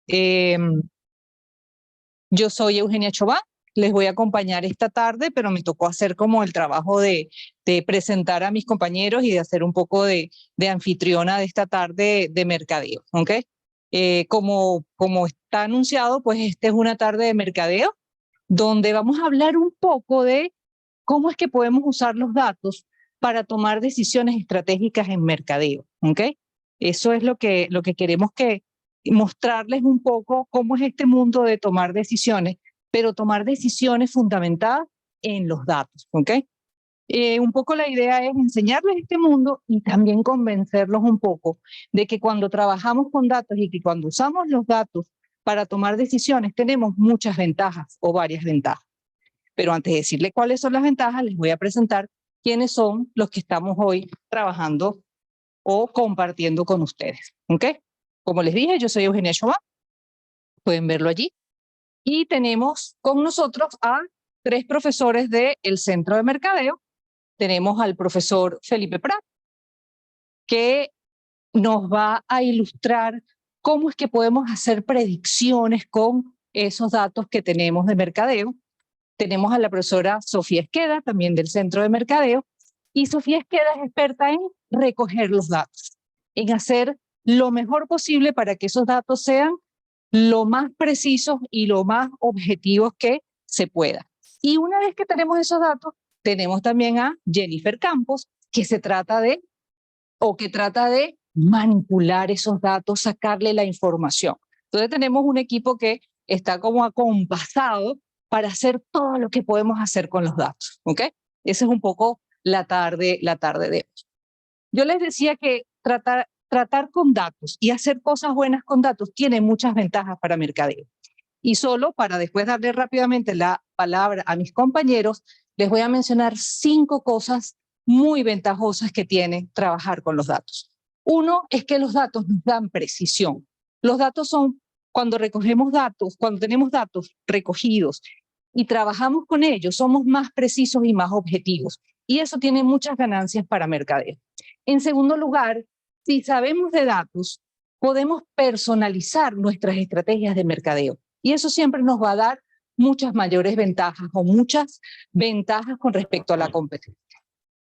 Eh, yo soy Eugenia Chová, les voy a acompañar esta tarde, pero me tocó hacer como el trabajo de presentar a mis compañeros y de hacer un poco de anfitriona de esta tarde de mercadeo, ¿ok? Como está anunciado, pues esta es una tarde de mercadeo donde vamos a hablar un poco de cómo es que podemos usar los datos para tomar decisiones estratégicas en mercadeo, ¿ok? Eso es lo que queremos que mostrarles un poco cómo es este mundo de tomar decisiones, pero tomar decisiones fundamentadas en los datos, ¿ok? Un poco la idea es enseñarles este mundo y también convencerlos un poco de que cuando trabajamos con datos y que cuando usamos los datos para tomar decisiones tenemos muchas ventajas o varias ventajas. Pero antes de decirles cuáles son las ventajas, les voy a presentar quiénes son los que estamos hoy trabajando o compartiendo con ustedes. ¿Ok? Como les dije, yo soy Eugenia Chová, pueden verlo allí. Y tenemos con nosotros a 3 profesores del Centro de Mercadeo. Tenemos al profesor Felipe Prat, que nos va a ilustrar cómo es que podemos hacer predicciones con esos datos que tenemos de mercadeo. Tenemos a la profesora Sofía Esqueda, también del Centro de Mercadeo, y Sofía Esqueda es experta en recoger los datos, en hacer lo mejor posible para que esos datos sean lo más precisos y lo más objetivos que se pueda. Y una vez que tenemos esos datos, tenemos también a Jennifer Campos, que trata de manipular esos datos, sacarle la información. Entonces tenemos un equipo que está como acompasado para hacer todo lo que podemos hacer con los datos, ¿ok? Esa es un poco la tarde de hoy. Yo les decía que tratar con datos y hacer cosas buenas con datos tiene muchas ventajas para mercadeo. Y solo para después darle rápidamente la palabra a mis compañeros, les voy a mencionar 5 cosas muy ventajosas que tiene trabajar con los datos. Uno es que los datos nos dan precisión. Los datos son cuando recogemos datos, cuando tenemos datos recogidos y trabajamos con ellos, somos más precisos y más objetivos. Y eso tiene muchas ganancias para mercadeo. En segundo lugar, si sabemos de datos, podemos personalizar nuestras estrategias de mercadeo. Y eso siempre nos va a dar muchas mayores ventajas o muchas ventajas con respecto a la competencia.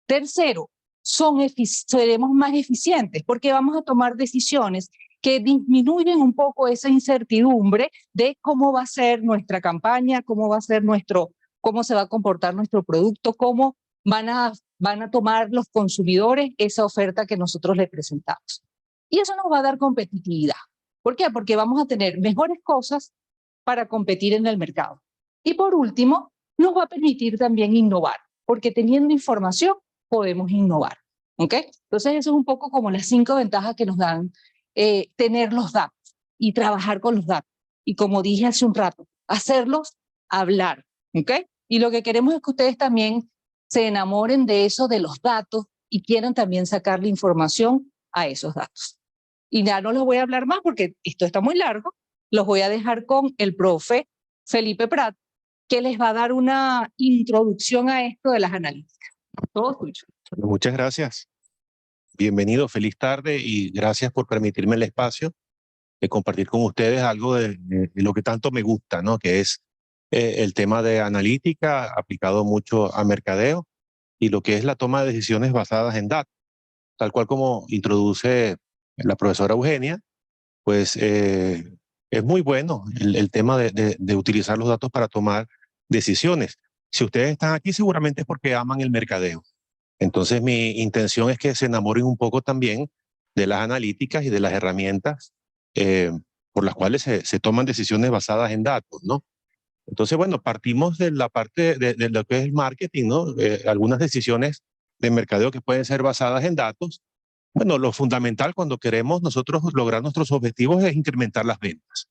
Tercero, seremos más eficientes porque vamos a tomar decisiones que disminuyen un poco esa incertidumbre de cómo va a ser nuestra campaña, cómo se va a comportar nuestro producto, cómo van a tomar los consumidores esa oferta que nosotros les presentamos. Y eso nos va a dar competitividad. ¿Por qué? Porque vamos a tener mejores cosas para competir en el mercado. Y por último, nos va a permitir también innovar, porque teniendo información podemos innovar. ¿Ok? Entonces, eso es un poco como las 5 ventajas que nos dan tener los datos y trabajar con los datos. Y como dije hace un rato, hacerlos hablar. ¿Ok? Y lo que queremos es que ustedes también se enamoren de eso, de los datos, y quieran también sacarle información a esos datos. Y ya no les voy a hablar más porque esto está muy largo. Los voy a dejar con el profe Felipe Prat, que les va a dar una introducción a esto de las analíticas. Todo tuyo. Muchas gracias. Bienvenido, feliz tarde y gracias por permitirme el espacio de compartir con ustedes algo de lo que tanto me gusta, ¿no? Que es el tema de analítica aplicado mucho a mercadeo y lo que es la toma de decisiones basadas en datos. Tal cual como introduce la profesora Eugenia, pues es muy bueno el tema de utilizar los datos para tomar decisiones. Si ustedes están aquí seguramente es porque aman el mercadeo. Entonces mi intención es que se enamoren un poco también de las analíticas y de las herramientas por las cuales se toman decisiones basadas en datos, ¿no? Entonces, bueno, partimos de la parte de lo que es el marketing, ¿no? Algunas decisiones de mercadeo que pueden ser basadas en datos. Bueno, lo fundamental cuando queremos nosotros lograr nuestros objetivos es incrementar las ventas.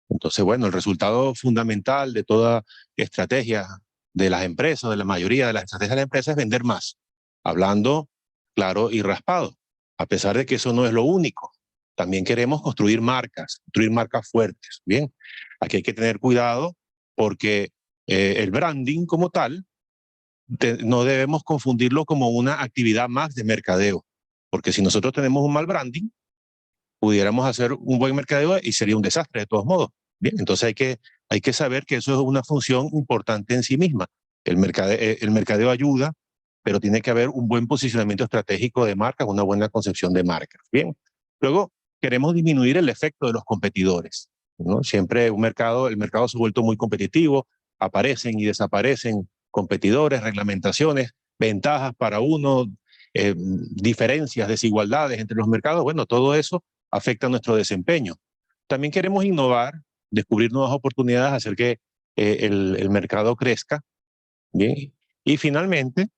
Entonces, bueno, el resultado fundamental de toda estrategia de las empresas, de la mayoría de las estrategias de la empresa es vender más, hablando claro y raspado, a pesar de que eso no es lo único. También queremos construir marcas fuertes. Bien, aquí hay que tener cuidado porque el branding como tal no debemos confundirlo como una actividad más de mercadeo, porque si nosotros tenemos un mal branding, pudiéramos hacer un buen mercadeo y sería un desastre de todos modos. Bien, entonces hay que saber que eso es una función importante en sí misma. El mercadeo ayuda, pero tiene que haber un buen posicionamiento estratégico de marcas, una buena concepción de marcas. Bien, luego queremos disminuir el efecto de los competidores, ¿no? Siempre el mercado se ha vuelto muy competitivo, aparecen y desaparecen competidores, reglamentaciones, ventajas para uno, diferencias, desigualdades entre los mercados. Bueno, todo eso afecta nuestro desempeño. También queremos innovar, descubrir nuevas oportunidades, hacer que el mercado crezca. Bien. Y finalmente,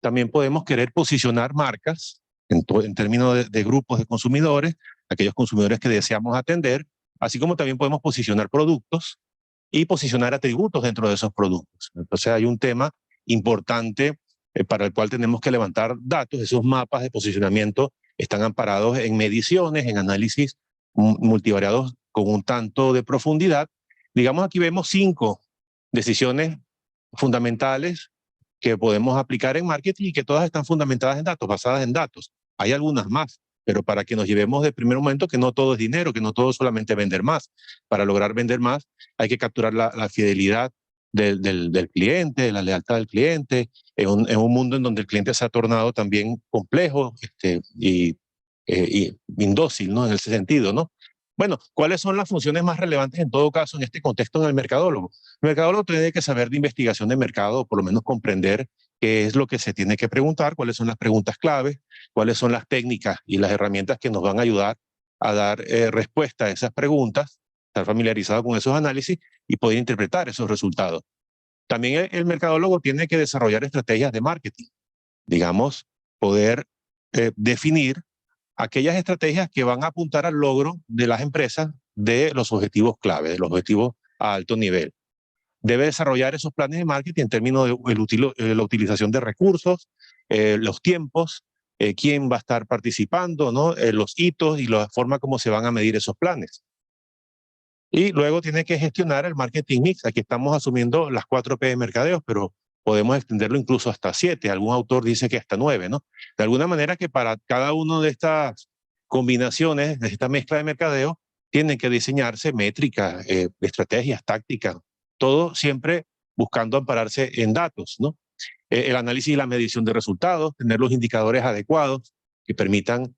también podemos querer posicionar marcas en términos de grupos de consumidores, aquellos consumidores que deseamos atender, así como también podemos posicionar productos y posicionar atributos dentro de esos productos. Entonces hay un tema importante para el cual tenemos que levantar datos. Esos mapas de posicionamiento están amparados en mediciones, en análisis multivariados con un tanto de profundidad. Digamos, aquí vemos 5 decisiones fundamentales que podemos aplicar en marketing y que todas están fundamentadas en datos, basadas en datos. Hay algunas más, pero para que nos llevemos de primer momento que no todo es dinero, que no todo es solamente vender más. Para lograr vender más hay que capturar la fidelidad del cliente, la lealtad del cliente, en un mundo en donde el cliente se ha tornado también complejo y indócil, ¿no? En ese sentido, ¿no? Bueno, ¿cuáles son las funciones más relevantes en todo caso en este contexto en el mercadólogo? El mercadólogo tiene que saber de investigación de mercado, o por lo menos comprender qué es lo que se tiene que preguntar, cuáles son las preguntas claves, cuáles son las técnicas y las herramientas que nos van a ayudar a dar respuesta a esas preguntas, estar familiarizado con esos análisis y poder interpretar esos resultados. También el mercadólogo tiene que desarrollar estrategias de marketing, digamos, poder definir aquellas estrategias que van a apuntar al logro de las empresas de los objetivos clave, de los objetivos a alto nivel. Debe desarrollar esos planes de marketing en términos de la utilización de recursos, los tiempos, quién va a estar participando, ¿no? Los hitos y la forma como se van a medir esos planes. Y luego tiene que gestionar el marketing mix. Aquí estamos asumiendo las 4P de mercadeo, pero podemos extenderlo incluso hasta 7. Algún autor dice que hasta 9, ¿no? De alguna manera que para cada una de estas combinaciones, de esta mezcla de mercadeo, tienen que diseñarse métricas, estrategias, tácticas, todo siempre buscando ampararse en datos, ¿no? El análisis y la medición de resultados, tener los indicadores adecuados que permitan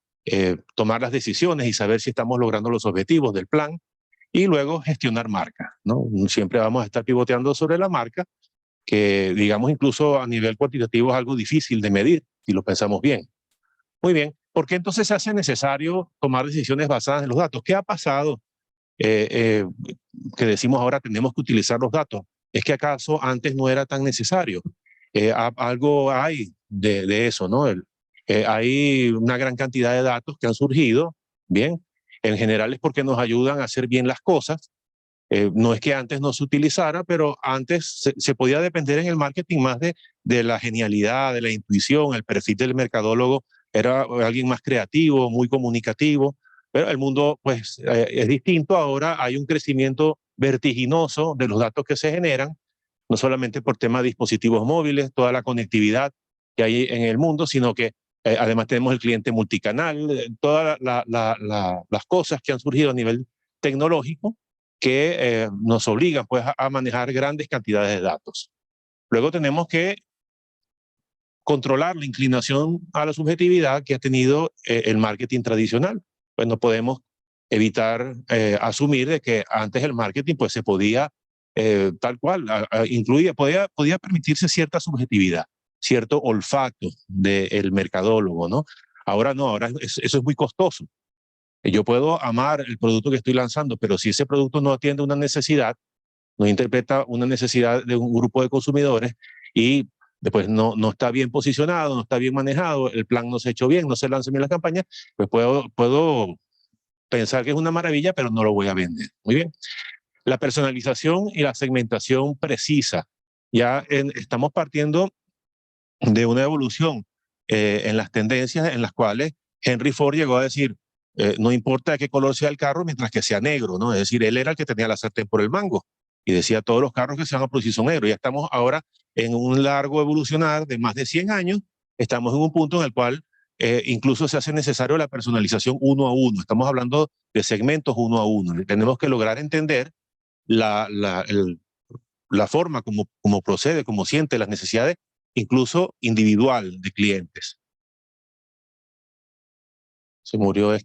tomar las decisiones y saber si estamos logrando los objetivos del plan. Y luego gestionar marcas, ¿no? Siempre vamos a estar pivoteando sobre la marca, que digamos incluso a nivel cuantitativo es algo difícil de medir, si lo pensamos bien. Muy bien, ¿por qué entonces se hace necesario tomar decisiones basadas en los datos? ¿Qué ha pasado que decimos ahora tenemos que utilizar los datos? ¿Es que acaso antes no era tan necesario? Algo hay de eso, ¿no? Hay una gran cantidad de datos que han surgido, bien, en general es porque nos ayudan a hacer bien las cosas. No es que antes no se utilizara, pero antes se podía depender en el marketing más de la genialidad, de la intuición. El perfil del mercadólogo era alguien más creativo, muy comunicativo, pero el mundo pues es distinto. Ahora hay un crecimiento vertiginoso de los datos que se generan, no solamente por temas de dispositivos móviles, toda la conectividad que hay en el mundo, sino que además tenemos el cliente multicanal, todas las cosas que han surgido a nivel tecnológico que nos obligan pues, a manejar grandes cantidades de datos. Luego tenemos que controlar la inclinación a la subjetividad que ha tenido el marketing tradicional. Pues no podemos evitar asumir de que antes el marketing pues, se podía, tal cual, podía permitirse cierta subjetividad, cierto olfato del mercadólogo, ¿no? Ahora no, ahora eso es muy costoso. Yo puedo amar el producto que estoy lanzando, pero si ese producto no atiende una necesidad, no interpreta una necesidad de un grupo de consumidores y después no está bien posicionado, no está bien manejado, el plan no se ha hecho bien, no se lanza bien la campaña, pues puedo pensar que es una maravilla, pero no lo voy a vender. Muy bien. La personalización y la segmentación precisa. Ya estamos partiendo de una evolución en las tendencias en las cuales Henry Ford llegó a decir, no importa de qué color sea el carro mientras que sea negro, ¿no? Es decir, él era el que tenía la sartén por el mango y decía todos los carros que se van a producir son negros. Ya estamos ahora en un largo evolucionar de más de 100 años, estamos en un punto en el cual incluso se hace necesario la personalización uno a uno. Estamos hablando de segmentos uno a uno. Tenemos que lograr entender la forma como procede, como siente las necesidades, incluso individual de clientes. Se murió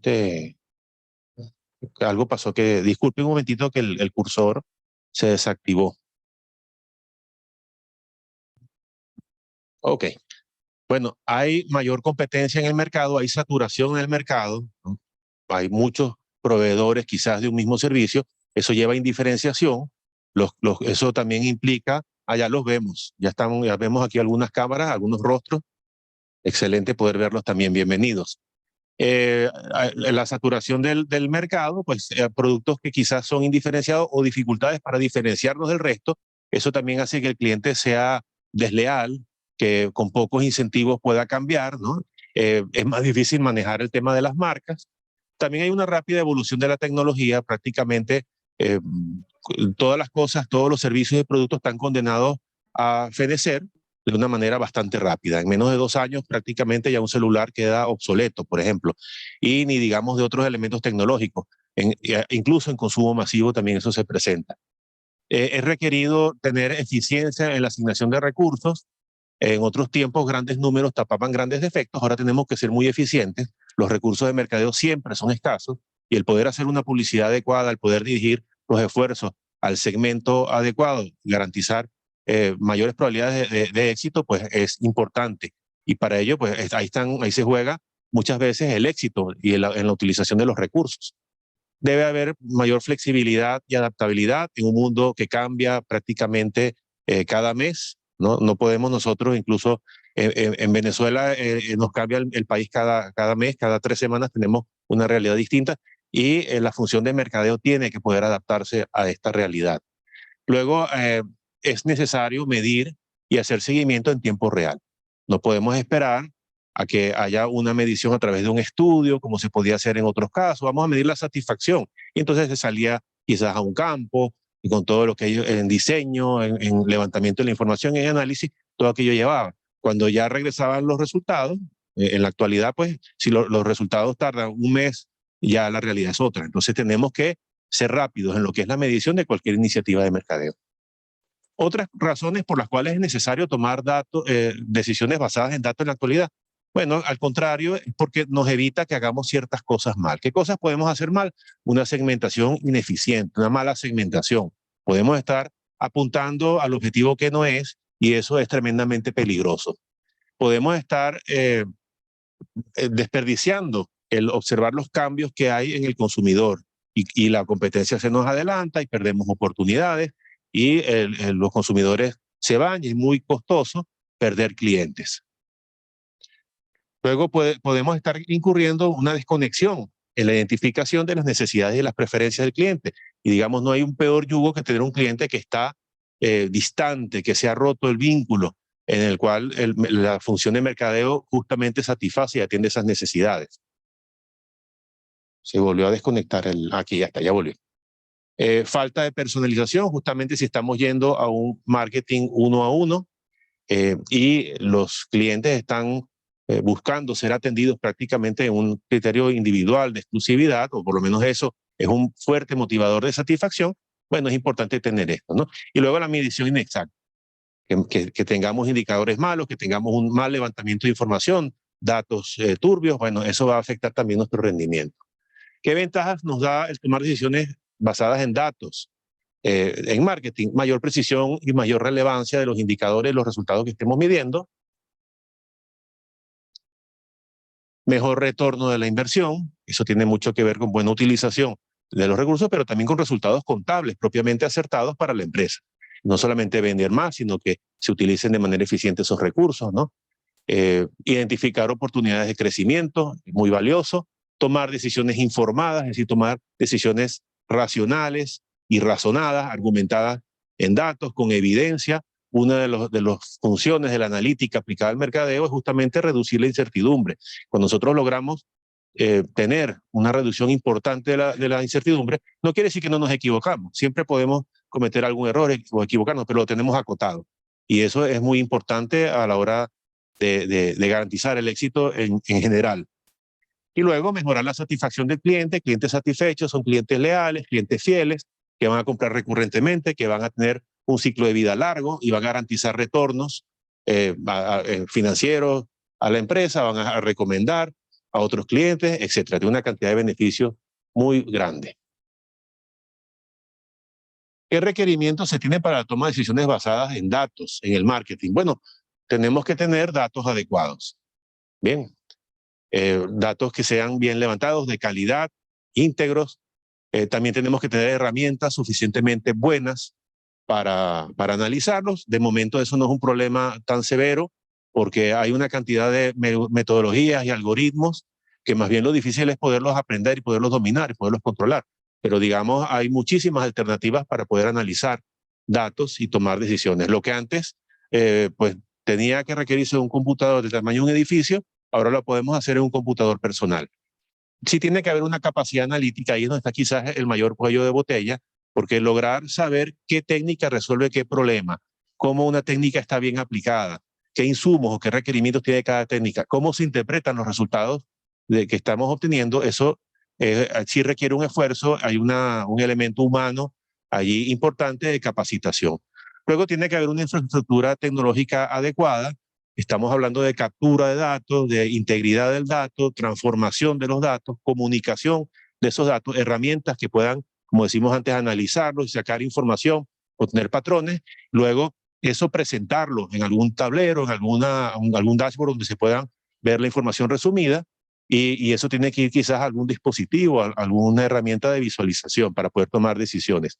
algo pasó que, disculpe un momentito que el cursor se desactivó. Ok. Bueno, hay mayor competencia en el mercado, hay saturación en el mercado, ¿no? Hay muchos proveedores quizás de un mismo servicio, eso lleva a indiferenciación, eso también implica, allá los vemos, ya vemos aquí algunas cámaras, algunos rostros, excelente poder verlos también, bienvenidos. La saturación del mercado, pues productos que quizás son indiferenciados o dificultades para diferenciarnos del resto, eso también hace que el cliente sea desleal, que con pocos incentivos pueda cambiar, ¿no? Es más difícil manejar el tema de las marcas. También hay una rápida evolución de la tecnología, prácticamente todas las cosas, todos los servicios y productos están condenados a fenecer de una manera bastante rápida. En menos de 2 años prácticamente ya un celular queda obsoleto, por ejemplo, y ni digamos de otros elementos tecnológicos. Incluso en consumo masivo también eso se presenta. Es requerido tener eficiencia en la asignación de recursos. En otros tiempos grandes números tapaban grandes defectos, ahora tenemos que ser muy eficientes. Los recursos de mercadeo siempre son escasos y el poder hacer una publicidad adecuada, el poder dirigir los esfuerzos al segmento adecuado, garantizar mayores probabilidades de éxito, pues es importante. Y para ello, pues ahí se juega muchas veces el éxito y en la utilización de los recursos. Debe haber mayor flexibilidad y adaptabilidad en un mundo que cambia prácticamente cada mes. No podemos nosotros, incluso en Venezuela nos cambia el país cada mes, cada 3 semanas tenemos una realidad distinta y la función de mercadeo tiene que poder adaptarse a esta realidad. Luego, es necesario medir y hacer seguimiento en tiempo real. No podemos esperar a que haya una medición a través de un estudio, como se podía hacer en otros casos. Vamos a medir la satisfacción. Y entonces se salía quizás a un campo y con todo lo que ellos en diseño, en levantamiento de la información, en análisis, todo aquello llevaba. Cuando ya regresaban los resultados, en la actualidad, pues, si los resultados tardan un mes, ya la realidad es otra. Entonces tenemos que ser rápidos en lo que es la medición de cualquier iniciativa de mercadeo. Otras razones por las cuales es necesario tomar decisiones basadas en datos en la actualidad. Bueno, al contrario, es porque nos evita que hagamos ciertas cosas mal. ¿Qué cosas podemos hacer mal? Una segmentación ineficiente, una mala segmentación. Podemos estar apuntando al objetivo que no es y eso es tremendamente peligroso. Podemos estar desperdiciando el observar los cambios que hay en el consumidor y la competencia se nos adelanta y perdemos oportunidades y los consumidores se van y es muy costoso perder clientes. Luego podemos estar incurriendo una desconexión en la identificación de las necesidades y las preferencias del cliente. Y digamos, no hay un peor yugo que tener un cliente que está distante, que se ha roto el vínculo en el cual la función de mercadeo justamente satisface y atiende esas necesidades. Se volvió a desconectar aquí ya está, ya volvió. Falta de personalización, justamente si estamos yendo a un marketing uno a uno y los clientes están buscando ser atendidos prácticamente en un criterio individual de exclusividad, o por lo menos eso es un fuerte motivador de satisfacción, bueno, es importante tener esto, ¿no? Y luego la medición inexacta, que tengamos indicadores malos, que tengamos un mal levantamiento de información, datos turbios, bueno, eso va a afectar también nuestro rendimiento. ¿Qué ventajas nos da el tomar decisiones basadas en datos? En marketing, mayor precisión y mayor relevancia de los indicadores, los resultados que estemos midiendo, mejor retorno de la inversión, eso tiene mucho que ver con buena utilización de los recursos, pero también con resultados contables propiamente acertados para la empresa. No solamente vender más, sino que se utilicen de manera eficiente esos recursos, ¿no? Identificar oportunidades de crecimiento, muy valioso, tomar decisiones informadas, es decir, tomar decisiones racionales y razonadas, argumentadas en datos, con evidencia. Una de las funciones de la analítica aplicada al mercadeo es justamente reducir la incertidumbre. Cuando nosotros logramos tener una reducción importante de la incertidumbre, no quiere decir que no nos equivocamos. Siempre podemos cometer algún error o equivocarnos, pero lo tenemos acotado. Y eso es muy importante a la hora de garantizar el éxito en general. Y luego mejorar la satisfacción del cliente. Clientes satisfechos son clientes leales, clientes fieles, que van a comprar recurrentemente, que van a tener un ciclo de vida largo y van a garantizar retornos financieros a la empresa, van a recomendar a otros clientes, etcétera. Tiene una cantidad de beneficios muy grande. ¿Qué requerimientos se tienen para la toma de decisiones basadas en datos, en el marketing? Bueno, tenemos que tener datos adecuados. Bien, datos que sean bien levantados, de calidad, íntegros. También tenemos que tener herramientas suficientemente buenas para analizarlos. De momento eso no es un problema tan severo porque hay una cantidad de metodologías y algoritmos que más bien lo difícil es poderlos aprender y poderlos dominar y poderlos controlar. Pero digamos, hay muchísimas alternativas para poder analizar datos y tomar decisiones. Lo que antes pues tenía que requerirse de un computador del tamaño de un edificio, ahora lo podemos hacer en un computador personal. Sí tiene que haber una capacidad analítica, ahí es donde está quizás el mayor cuello de botella, porque lograr saber qué técnica resuelve qué problema, cómo una técnica está bien aplicada, qué insumos o qué requerimientos tiene cada técnica, cómo se interpretan los resultados que estamos obteniendo, eso sí requiere un esfuerzo, hay un elemento humano allí importante de capacitación. Luego tiene que haber una infraestructura tecnológica adecuada. Estamos hablando de captura de datos, de integridad del dato, transformación de los datos, comunicación de esos datos, herramientas que puedan, como decimos antes, analizarlos y sacar información, obtener patrones, luego eso presentarlo en algún tablero, en algún dashboard donde se puedan ver la información resumida y eso tiene que ir quizás a algún dispositivo, a alguna herramienta de visualización para poder tomar decisiones.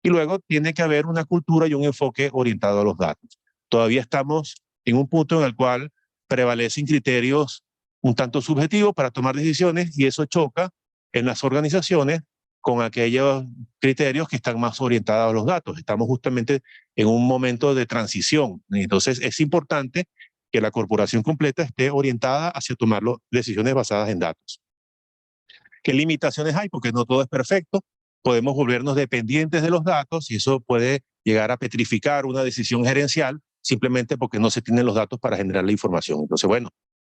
Y luego tiene que haber una cultura y un enfoque orientado a los datos. Todavía estamos en un punto en el cual prevalecen criterios un tanto subjetivos para tomar decisiones y eso choca en las organizaciones con aquellos criterios que están más orientados a los datos. Estamos justamente en un momento de transición. Entonces es importante que la corporación completa esté orientada hacia tomar decisiones basadas en datos. ¿Qué limitaciones hay? Porque no todo es perfecto. Podemos volvernos dependientes de los datos y eso puede llegar a petrificar una decisión gerencial simplemente porque no se tienen los datos para generar la información. Entonces, bueno,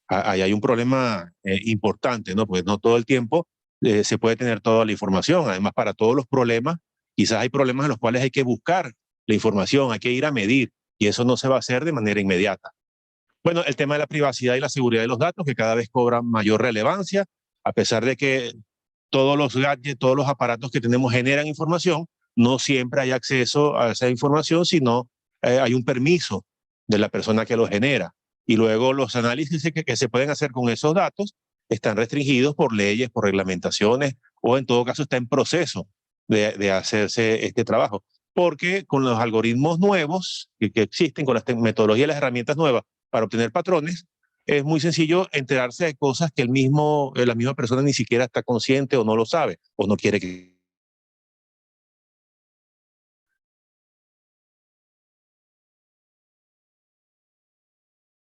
ahí hay un problema importante, ¿no? Porque no todo el tiempo se puede tener toda la información. Además, para todos los problemas, quizás hay problemas en los cuales hay que buscar la información, hay que ir a medir y eso no se va a hacer de manera inmediata. Bueno, el tema de la privacidad y la seguridad de los datos, que cada vez cobran mayor relevancia, a pesar de que todos los gadgets, todos los aparatos que tenemos generan información, no siempre hay acceso a esa información, sino hay un permiso de la persona que lo genera. Y luego los análisis que se pueden hacer con esos datos están restringidos por leyes, por reglamentaciones, o en todo caso está en proceso de hacerse este trabajo. Porque con los algoritmos nuevos que existen, con las metodologías y las herramientas nuevas para obtener patrones, es muy sencillo enterarse de cosas que la misma persona ni siquiera está consciente o no lo sabe o no quiere que.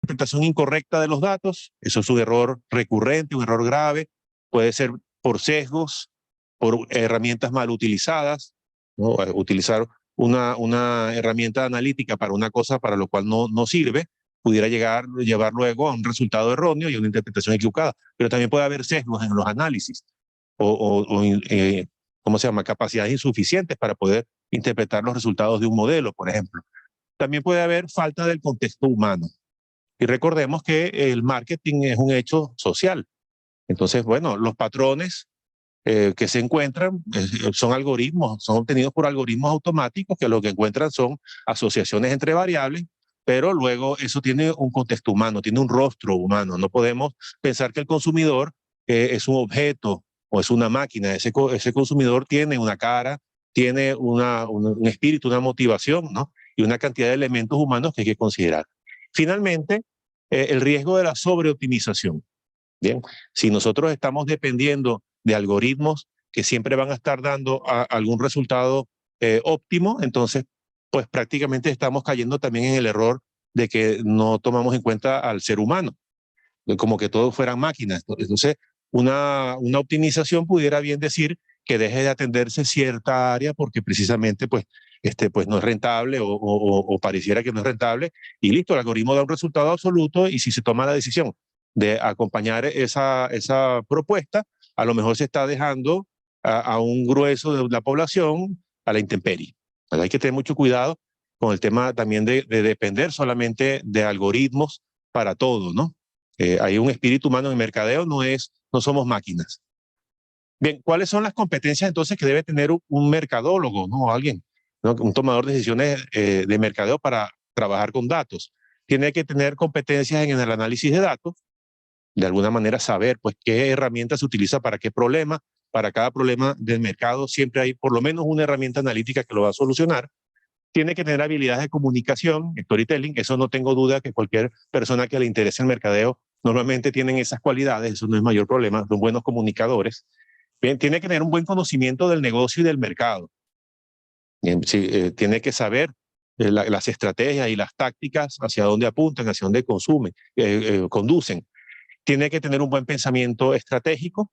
Interpretación incorrecta de los datos, eso es un error recurrente, un error grave, puede ser por sesgos, por herramientas mal utilizadas, ¿no? Utilizar una herramienta analítica para una cosa para lo cual no sirve, pudiera llevar luego a un resultado erróneo y a una interpretación equivocada. Pero también puede haber sesgos en los análisis ¿cómo se llama? Capacidades insuficientes para poder interpretar los resultados de un modelo, por ejemplo. También puede haber falta del contexto humano. Y recordemos que el marketing es un hecho social. Entonces, bueno, los patrones que se encuentran son algoritmos, son obtenidos por algoritmos automáticos que lo que encuentran son asociaciones entre variables, pero luego eso tiene un contexto humano, tiene un rostro humano. No podemos pensar que el consumidor es un objeto o es una máquina. Ese consumidor tiene una cara, tiene un espíritu, una motivación, ¿no? Y una cantidad de elementos humanos que hay que considerar. Finalmente, el riesgo de la sobreoptimización. Bien, si nosotros estamos dependiendo de algoritmos que siempre van a estar dando algún resultado óptimo, entonces pues prácticamente estamos cayendo también en el error de que no tomamos en cuenta al ser humano, como que todos fueran máquinas. Entonces, una optimización pudiera bien decir que deje de atenderse cierta área porque precisamente pues no es rentable o pareciera que no es rentable, y listo, el algoritmo da un resultado absoluto, y si se toma la decisión de acompañar esa propuesta, a lo mejor se está dejando a un grueso de la población a la intemperie. Hay que tener mucho cuidado con el tema también de depender solamente de algoritmos para todo, ¿no? Hay un espíritu humano en el mercadeo, no somos máquinas. Bien, ¿cuáles son las competencias entonces que debe tener un mercadólogo, ¿no? Alguien, ¿no? Un tomador de decisiones de mercadeo para trabajar con datos. Tiene que tener competencias en el análisis de datos, de alguna manera saber pues qué herramienta se utiliza para qué problema. Para cada problema del mercado siempre hay por lo menos una herramienta analítica que lo va a solucionar. Tiene que tener habilidades de comunicación, storytelling, eso no tengo duda que cualquier persona que le interese el mercadeo normalmente tienen esas cualidades, eso no es mayor problema, son buenos comunicadores. Bien, tiene que tener un buen conocimiento del negocio y del mercado. Bien, sí, tiene que saber las estrategias y las tácticas hacia dónde apuntan, hacia dónde conducen. Tiene que tener un buen pensamiento estratégico,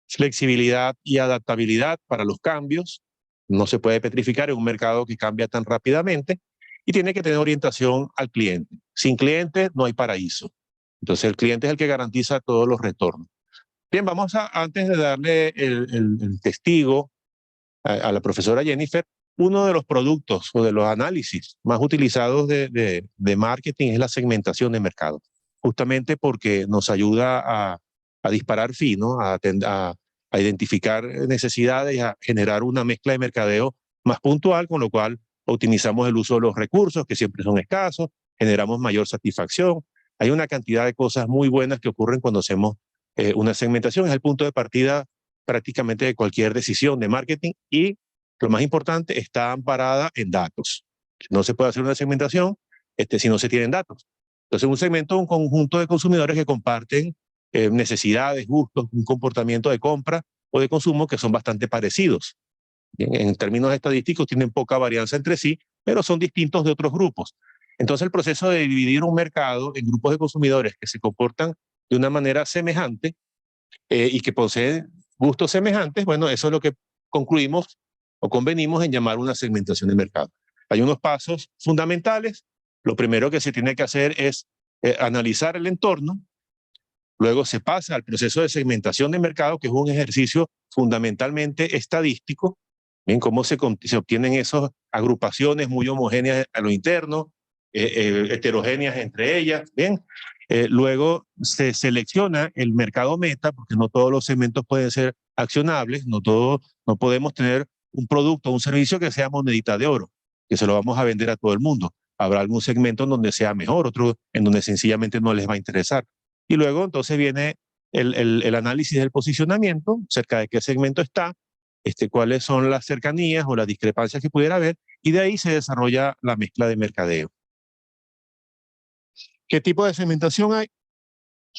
flexibilidad y adaptabilidad para los cambios. No se puede petrificar en un mercado que cambia tan rápidamente, y tiene que tener orientación al cliente. Sin cliente no hay paraíso. Entonces el cliente es el que garantiza todos los retornos. Bien, antes de darle el testigo a la profesora Jennifer, uno de los productos o de los análisis más utilizados de marketing es la segmentación de mercado, justamente porque nos ayuda a disparar fino, a identificar necesidades y a generar una mezcla de mercadeo más puntual, con lo cual optimizamos el uso de los recursos, que siempre son escasos, generamos mayor satisfacción. Hay una cantidad de cosas muy buenas que ocurren cuando hacemos una segmentación. Es el punto de partida prácticamente de cualquier decisión de marketing, y lo más importante, está amparada en datos. No se puede hacer una segmentación si no se tienen datos. Entonces, un segmento es un conjunto de consumidores que comparten necesidades, gustos, un comportamiento de compra o de consumo que son bastante parecidos. Bien, en términos estadísticos tienen poca varianza entre sí, pero son distintos de otros grupos. Entonces, el proceso de dividir un mercado en grupos de consumidores que se comportan de una manera semejante y que poseen gustos semejantes, bueno, eso es lo que concluimos o convenimos en llamar una segmentación de mercado. Hay unos pasos fundamentales. Lo primero que se tiene que hacer es analizar el entorno. Luego se pasa al proceso de segmentación de mercado, que es un ejercicio fundamentalmente estadístico. Bien, cómo se obtienen esas agrupaciones muy homogéneas a lo interno, heterogéneas entre ellas. Bien, luego se selecciona el mercado meta, porque no todos los segmentos pueden ser accionables, no podemos tener un producto o un servicio que sea monedita de oro, que se lo vamos a vender a todo el mundo. Habrá algún segmento en donde sea mejor, otro en donde sencillamente no les va a interesar. Y luego entonces viene el análisis del posicionamiento, cerca de qué segmento está, cuáles son las cercanías o las discrepancias que pudiera haber, y de ahí se desarrolla la mezcla de mercadeo. ¿Qué tipo de segmentación hay?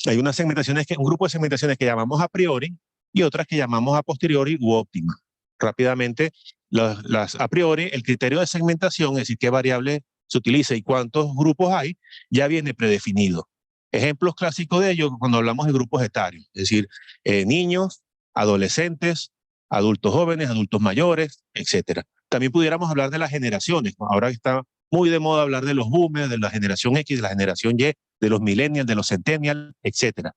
Hay unas segmentaciones un grupo de segmentaciones que llamamos a priori y otras que llamamos a posteriori u óptima. Rápidamente, las a priori, el criterio de segmentación, es decir, qué variable se utiliza y cuántos grupos hay, ya viene predefinido. Ejemplos clásicos de ello cuando hablamos de grupos etarios, es decir, niños, adolescentes, adultos jóvenes, adultos mayores, etc. También pudiéramos hablar de las generaciones. Ahora está muy de moda hablar de los boomers, de la generación X, de la generación Y, de los millennials, de los centennials, etc.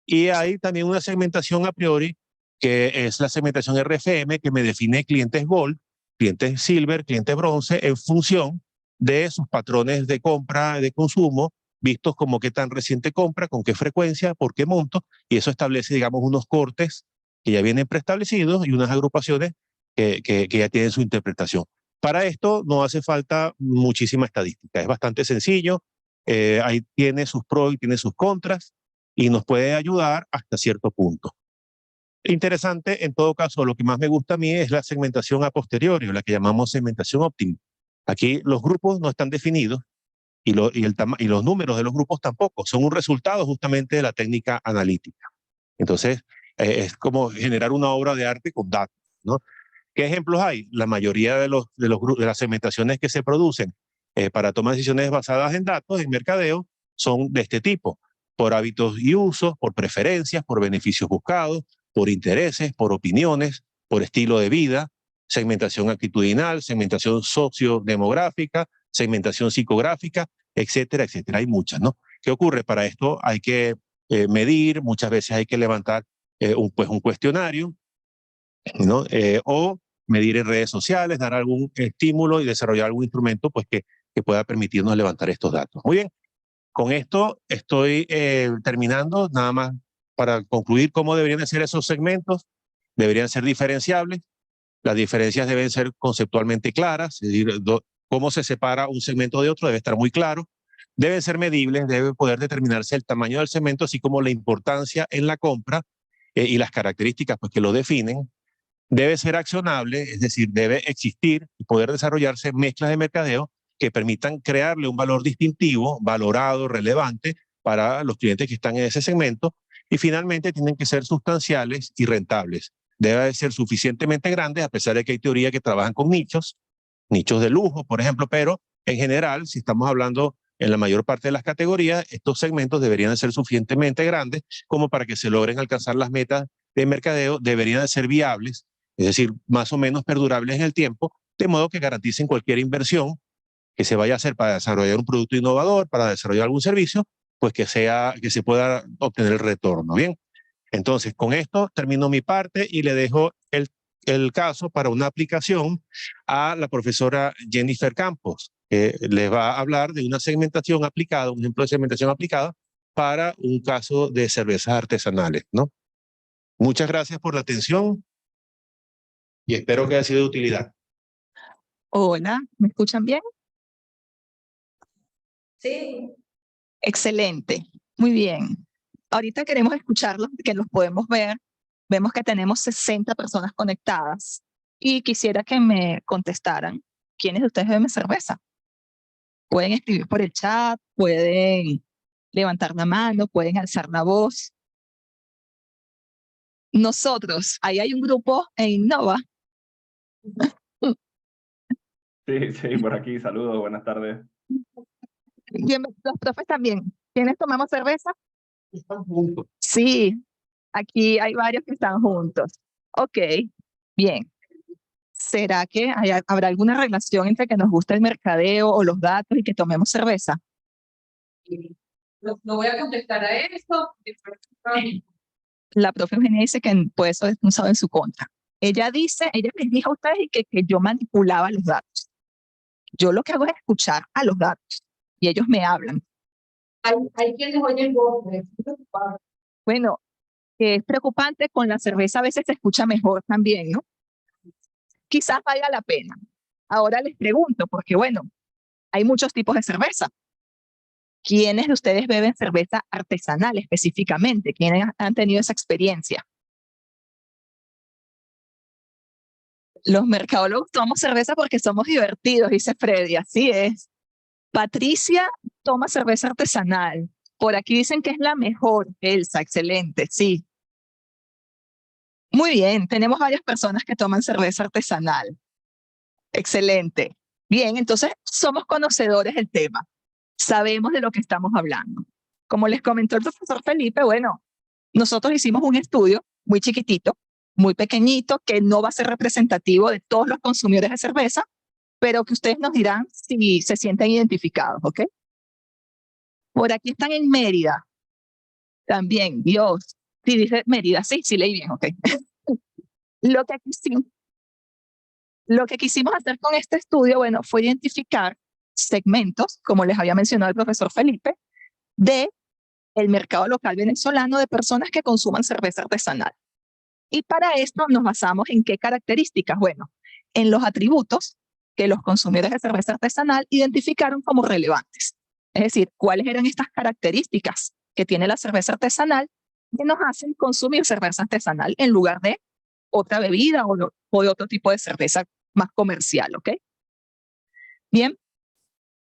Y hay también una segmentación a priori, que es la segmentación RFM, que me define clientes Gold, clientes Silver, clientes Bronce, en función de sus patrones de compra, de consumo, vistos como qué tan reciente compra, con qué frecuencia, por qué monto, y eso establece, digamos, unos cortes que ya vienen preestablecidos y unas agrupaciones que ya tienen su interpretación. Para esto no hace falta muchísima estadística, es bastante sencillo, ahí tiene sus pros y tiene sus contras, y nos puede ayudar hasta cierto punto. Interesante, en todo caso, lo que más me gusta a mí es la segmentación a posteriori, la que llamamos segmentación óptima. Aquí los grupos no están definidos y los números de los grupos tampoco, son un resultado justamente de la técnica analítica. Entonces, es como generar una obra de arte con datos, ¿no? ¿Qué ejemplos hay? La mayoría de las segmentaciones que se producen para tomar decisiones basadas en datos, en mercadeo, son de este tipo: por hábitos y usos, por preferencias, por beneficios buscados, por intereses, por opiniones, por estilo de vida, segmentación actitudinal, segmentación sociodemográfica, segmentación psicográfica, etcétera, etcétera. Hay muchas, ¿no? ¿Qué ocurre? Para esto hay que medir, muchas veces hay que levantar un cuestionario, ¿no? O medir en redes sociales, dar algún estímulo y desarrollar algún instrumento pues, que pueda permitirnos levantar estos datos. Muy bien, con esto estoy terminando, nada más para concluir cómo deberían de ser esos segmentos. Deberían ser diferenciables, las diferencias deben ser conceptualmente claras, es decir, cómo se separa un segmento de otro debe estar muy claro, deben ser medibles, debe poder determinarse el tamaño del segmento, así como la importancia en la compra y las características pues, que lo definen. Debe ser accionable, es decir, debe existir y poder desarrollarse mezclas de mercadeo que permitan crearle un valor distintivo, valorado, relevante para los clientes que están en ese segmento. Y finalmente tienen que ser sustanciales y rentables. Debe ser suficientemente grandes, a pesar de que hay teoría que trabajan con nichos de lujo, por ejemplo, pero en general, si estamos hablando en la mayor parte de las categorías, estos segmentos deberían ser suficientemente grandes como para que se logren alcanzar las metas de mercadeo, deberían de ser viables, es decir, más o menos perdurables en el tiempo, de modo que garanticen cualquier inversión que se vaya a hacer para desarrollar un producto innovador, para desarrollar algún servicio, pues que se pueda obtener el retorno. Bien, entonces con esto termino mi parte y le dejo el caso para una aplicación a la profesora Jennifer Campos, que les va a hablar de una segmentación aplicada, un ejemplo de segmentación aplicada para un caso de cervezas artesanales, ¿no? Muchas gracias por la atención y espero que haya sido de utilidad. Hola, ¿me escuchan bien? Sí. Excelente, muy bien. Ahorita queremos escucharlos, que los podemos ver. Vemos que tenemos 60 personas conectadas y quisiera que me contestaran quiénes de ustedes beben cerveza. Pueden escribir por el chat, pueden levantar la mano, pueden alzar la voz. Nosotros, ahí hay un grupo en Innova. Sí, por aquí, saludos, buenas tardes. Bien, los profes también. ¿Quiénes tomamos cerveza? Están juntos. Sí, aquí hay varios que están juntos. Ok, bien. ¿Será que habrá alguna relación entre que nos gusta el mercadeo o los datos y que tomemos cerveza? No voy a contestar a esto. La profe Eugenia dice que puede ser usado en su contra. Ella les dijo a ustedes que yo manipulaba los datos. Yo lo que hago es escuchar a los datos y ellos me hablan. Hay quienes oyen voces. Bueno, es preocupante, con la cerveza a veces se escucha mejor también, ¿no? Quizás valga la pena. Ahora les pregunto, porque bueno, hay muchos tipos de cerveza. ¿Quiénes de ustedes beben cerveza artesanal específicamente? ¿Quiénes han tenido esa experiencia? Los mercadólogos tomamos cerveza porque somos divertidos, dice Freddy, así es. Patricia toma cerveza artesanal. Por aquí dicen que es la mejor. Elsa, excelente, sí. Muy bien, tenemos varias personas que toman cerveza artesanal. Excelente. Bien, entonces somos conocedores del tema. Sabemos de lo que estamos hablando. Como les comentó el profesor Felipe, bueno, nosotros hicimos un estudio muy chiquitito, muy pequeñito, que no va a ser representativo de todos los consumidores de cerveza, pero que ustedes nos dirán si se sienten identificados, ¿ok? Por aquí están en Mérida. También, Dios. Sí, dice Mérida, sí, leí bien, ok. Lo que quisimos hacer con este estudio, bueno, fue identificar segmentos, como les había mencionado el profesor Felipe, de el mercado local venezolano de personas que consuman cerveza artesanal. Y para esto nos basamos en qué características, bueno, en los atributos que los consumidores de cerveza artesanal identificaron como relevantes. Es decir, cuáles eran estas características que tiene la cerveza artesanal que nos hacen consumir cerveza artesanal en lugar de otra bebida o de otro tipo de cerveza más comercial, ¿ok? Bien,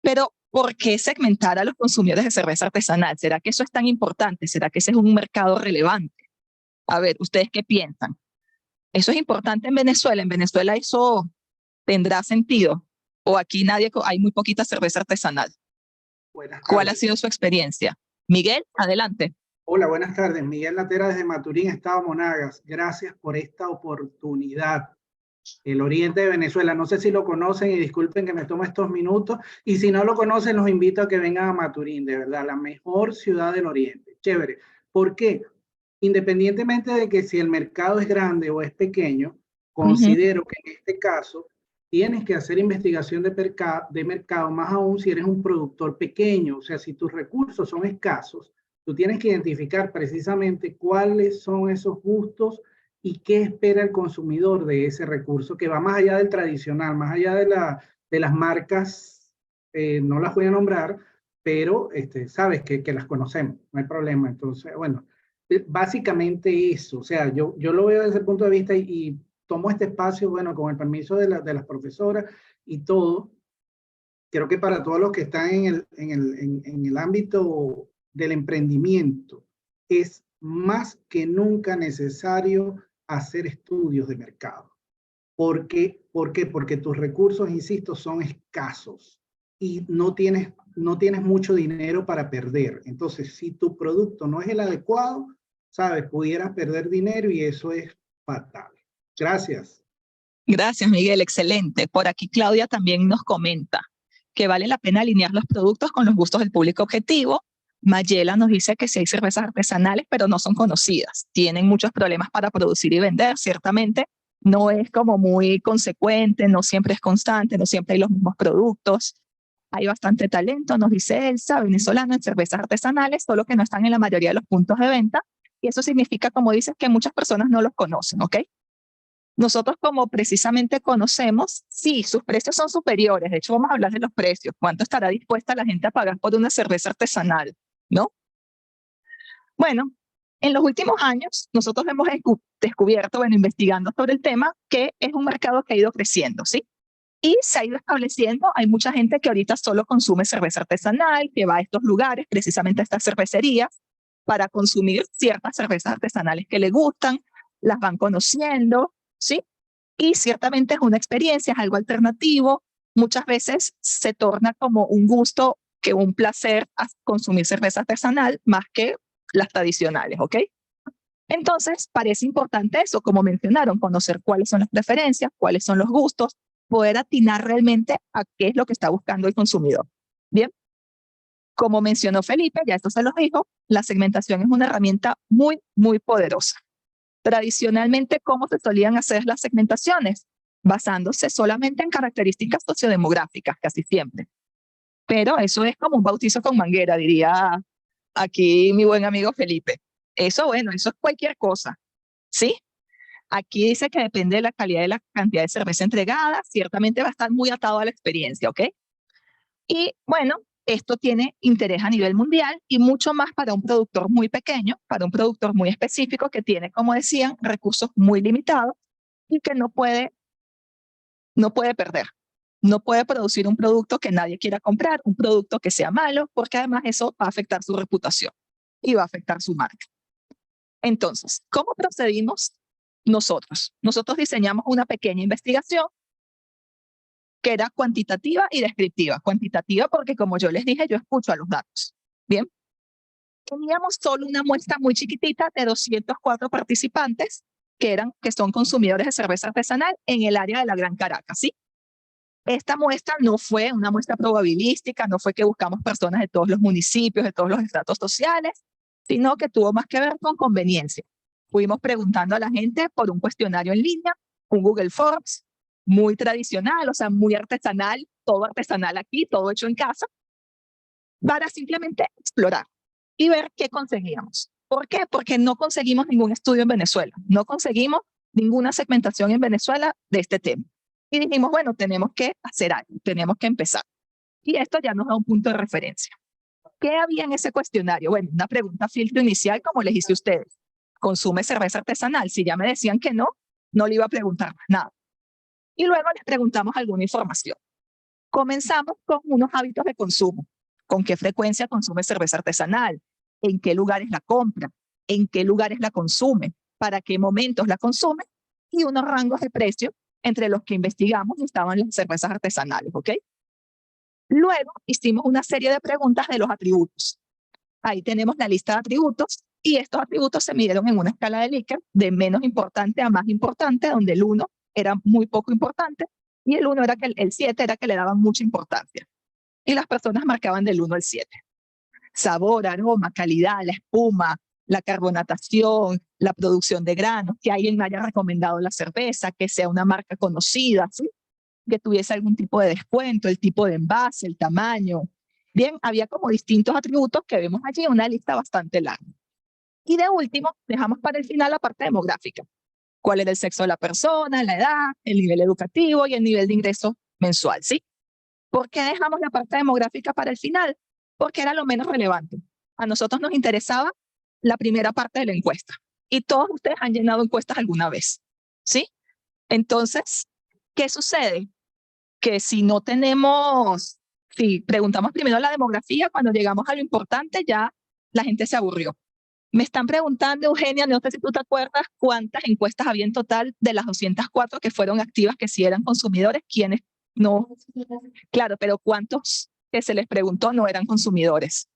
pero ¿por qué segmentar a los consumidores de cerveza artesanal? ¿Será que eso es tan importante? ¿Será que ese es un mercado relevante? A ver, ¿ustedes qué piensan? ¿Eso es importante en Venezuela? ¿En Venezuela eso tendrá sentido? ¿O aquí hay muy poquita cerveza artesanal? ¿Cuál ha sido su experiencia? Miguel, adelante. Hola, buenas tardes. Miguel Latera desde Maturín, Estado Monagas. Gracias por esta oportunidad. El oriente de Venezuela, no sé si lo conocen y disculpen que me tome estos minutos. Y si no lo conocen, los invito a que vengan a Maturín, de verdad, la mejor ciudad del oriente. Chévere. ¿Por qué? Independientemente de que si el mercado es grande o es pequeño, considero que en este caso tienes que hacer investigación de mercado, más aún si eres un productor pequeño. O sea, si tus recursos son escasos, tú tienes que identificar precisamente cuáles son esos gustos y qué espera el consumidor de ese recurso, que va más allá del tradicional, más allá de las marcas, no las voy a nombrar, pero sabes que las conocemos, no hay problema. Entonces, bueno, básicamente eso. O sea, yo lo veo desde ese punto de vista y tomo este espacio, bueno, con el permiso de las profesoras y todo. Creo que para todos los que están en el ámbito del emprendimiento, es más que nunca necesario hacer estudios de mercado. ¿Por qué? Porque tus recursos, insisto, son escasos y no tienes mucho dinero para perder. Entonces, si tu producto no es el adecuado, sabes, pudieras perder dinero y eso es fatal. Gracias. Gracias, Miguel. Excelente. Por aquí Claudia también nos comenta que vale la pena alinear los productos con los gustos del público objetivo. Mayela nos dice que sí hay cervezas artesanales, pero no son conocidas. Tienen muchos problemas para producir y vender, ciertamente. No es como muy consecuente, no siempre es constante, no siempre hay los mismos productos. Hay bastante talento, nos dice Elsa, venezolano en cervezas artesanales, solo que no están en la mayoría de los puntos de venta. Y eso significa, como dices, que muchas personas no los conocen, ¿ok? Nosotros como precisamente conocemos, sí, sus precios son superiores. De hecho, vamos a hablar de los precios. ¿Cuánto estará dispuesta la gente a pagar por una cerveza artesanal? ¿No? Bueno, en los últimos años, nosotros hemos descubierto, bueno, investigando sobre el tema, que es un mercado que ha ido creciendo, ¿sí? Y se ha ido estableciendo, hay mucha gente que ahorita solo consume cerveza artesanal, que va a estos lugares, precisamente a estas cervecerías, para consumir ciertas cervezas artesanales que le gustan, las van conociendo, ¿sí? Y ciertamente es una experiencia, es algo alternativo. Muchas veces se torna como un gusto que un placer a consumir cerveza artesanal más que las tradicionales, ¿ok? Entonces, parece importante eso, como mencionaron, conocer cuáles son las preferencias, cuáles son los gustos, poder atinar realmente a qué es lo que está buscando el consumidor. Bien, como mencionó Felipe, ya esto se los dijo, la segmentación es una herramienta muy, muy poderosa. Tradicionalmente, ¿cómo se solían hacer las segmentaciones? Basándose solamente en características sociodemográficas, casi siempre. Pero eso es como un bautizo con manguera, diría aquí mi buen amigo Felipe. Eso, bueno, eso es cualquier cosa, ¿sí? Aquí dice que depende de la calidad y la cantidad de cerveza entregada, ciertamente va a estar muy atado a la experiencia, ¿ok? Y bueno, esto tiene interés a nivel mundial y mucho más para un productor muy pequeño, para un productor muy específico que tiene, como decían, recursos muy limitados y que no puede perder. No puede producir un producto que nadie quiera comprar, un producto que sea malo, porque además eso va a afectar su reputación y va a afectar su marca. Entonces, ¿cómo procedimos nosotros? Nosotros diseñamos una pequeña investigación que era cuantitativa y descriptiva. Cuantitativa porque, como yo les dije, yo escucho a los datos. Bien. Teníamos solo una muestra muy chiquitita de 204 participantes que son consumidores de cerveza artesanal en el área de la Gran Caracas, ¿sí? Esta muestra no fue una muestra probabilística, no fue que buscamos personas de todos los municipios, de todos los estratos sociales, sino que tuvo más que ver con conveniencia. Fuimos preguntando a la gente por un cuestionario en línea, un Google Forms, muy tradicional, o sea, muy artesanal, todo artesanal aquí, todo hecho en casa, para simplemente explorar y ver qué conseguíamos. ¿Por qué? Porque no conseguimos ningún estudio en Venezuela, no conseguimos ninguna segmentación en Venezuela de este tema. Y dijimos, bueno, tenemos que hacer algo, tenemos que empezar. Y esto ya nos da un punto de referencia. ¿Qué había en ese cuestionario? Bueno, una pregunta filtro inicial, como les hice a ustedes. ¿Consume cerveza artesanal? Si ya me decían que no, no le iba a preguntar más nada. Y luego les preguntamos alguna información. Comenzamos con unos hábitos de consumo. ¿Con qué frecuencia consume cerveza artesanal? ¿En qué lugares la compra? ¿En qué lugares la consume? ¿Para qué momentos la consume? Y unos rangos de precio entre los que investigamos estaban las cervezas artesanales, ¿ok? Luego hicimos una serie de preguntas de los atributos. Ahí tenemos la lista de atributos y estos atributos se midieron en una escala de Likert de menos importante a más importante, donde el 1 era muy poco importante y el 1 era que el 7 era que le daban mucha importancia. Y las personas marcaban del 1 al 7. Sabor, aroma, calidad, la espuma, la carbonatación, la producción de granos, que alguien me haya recomendado la cerveza, que sea una marca conocida, ¿sí? Que tuviese algún tipo de descuento, el tipo de envase, el tamaño. Bien, había como distintos atributos que vemos allí, una lista bastante larga. Y de último, dejamos para el final la parte demográfica. ¿Cuál era el sexo de la persona, la edad, el nivel educativo y el nivel de ingreso mensual, ¿sí? ¿Por qué dejamos la parte demográfica para el final? Porque era lo menos relevante. A nosotros nos interesaba la primera parte de la encuesta. Y todos ustedes han llenado encuestas alguna vez, ¿sí? Entonces, ¿qué sucede? Que si no tenemos, si preguntamos primero la demografía, cuando llegamos a lo importante ya la gente se aburrió. Me están preguntando, Eugenia, no sé si tú te acuerdas cuántas encuestas había en total de las 204 que fueron activas, que sí eran consumidores, quiénes no. Claro, pero ¿cuántos que se les preguntó no eran consumidores?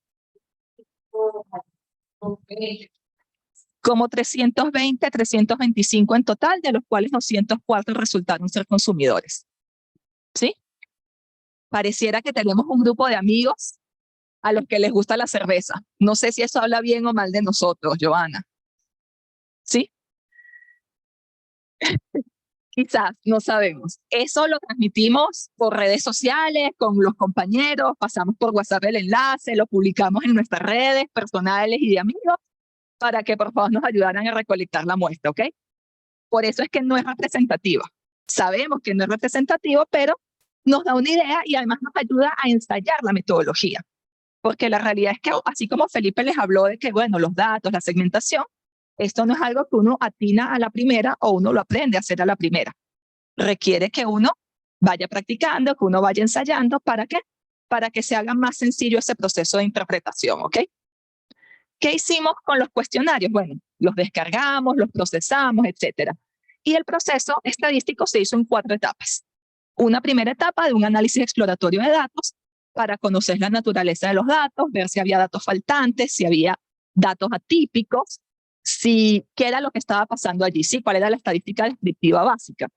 Como 320, 325 en total, de los cuales 204 resultaron ser consumidores. ¿Sí? Pareciera que tenemos un grupo de amigos a los que les gusta la cerveza. No sé si eso habla bien o mal de nosotros, Joana. ¿Sí? Quizás, no sabemos. Eso lo transmitimos por redes sociales, con los compañeros, pasamos por WhatsApp el enlace, lo publicamos en nuestras redes personales y de amigos para que por favor nos ayudaran a recolectar la muestra, ¿ok? Por eso es que no es representativa. Sabemos que no es representativo, pero nos da una idea y además nos ayuda a ensayar la metodología. Porque la realidad es que, así como Felipe les habló de que, bueno, los datos, la segmentación, esto no es algo que uno atina a la primera o uno lo aprende a hacer a la primera. Requiere que uno vaya practicando, que uno vaya ensayando. ¿Para qué? Para que se haga más sencillo ese proceso de interpretación, ¿ok? ¿Qué hicimos con los cuestionarios? Bueno, los descargamos, los procesamos, etc. Y el proceso estadístico se hizo en 4 etapas. Una primera etapa de un análisis exploratorio de datos para conocer la naturaleza de los datos, ver si había datos faltantes, si había datos atípicos, qué era lo que estaba pasando allí, sí, cuál era la estadística descriptiva básica.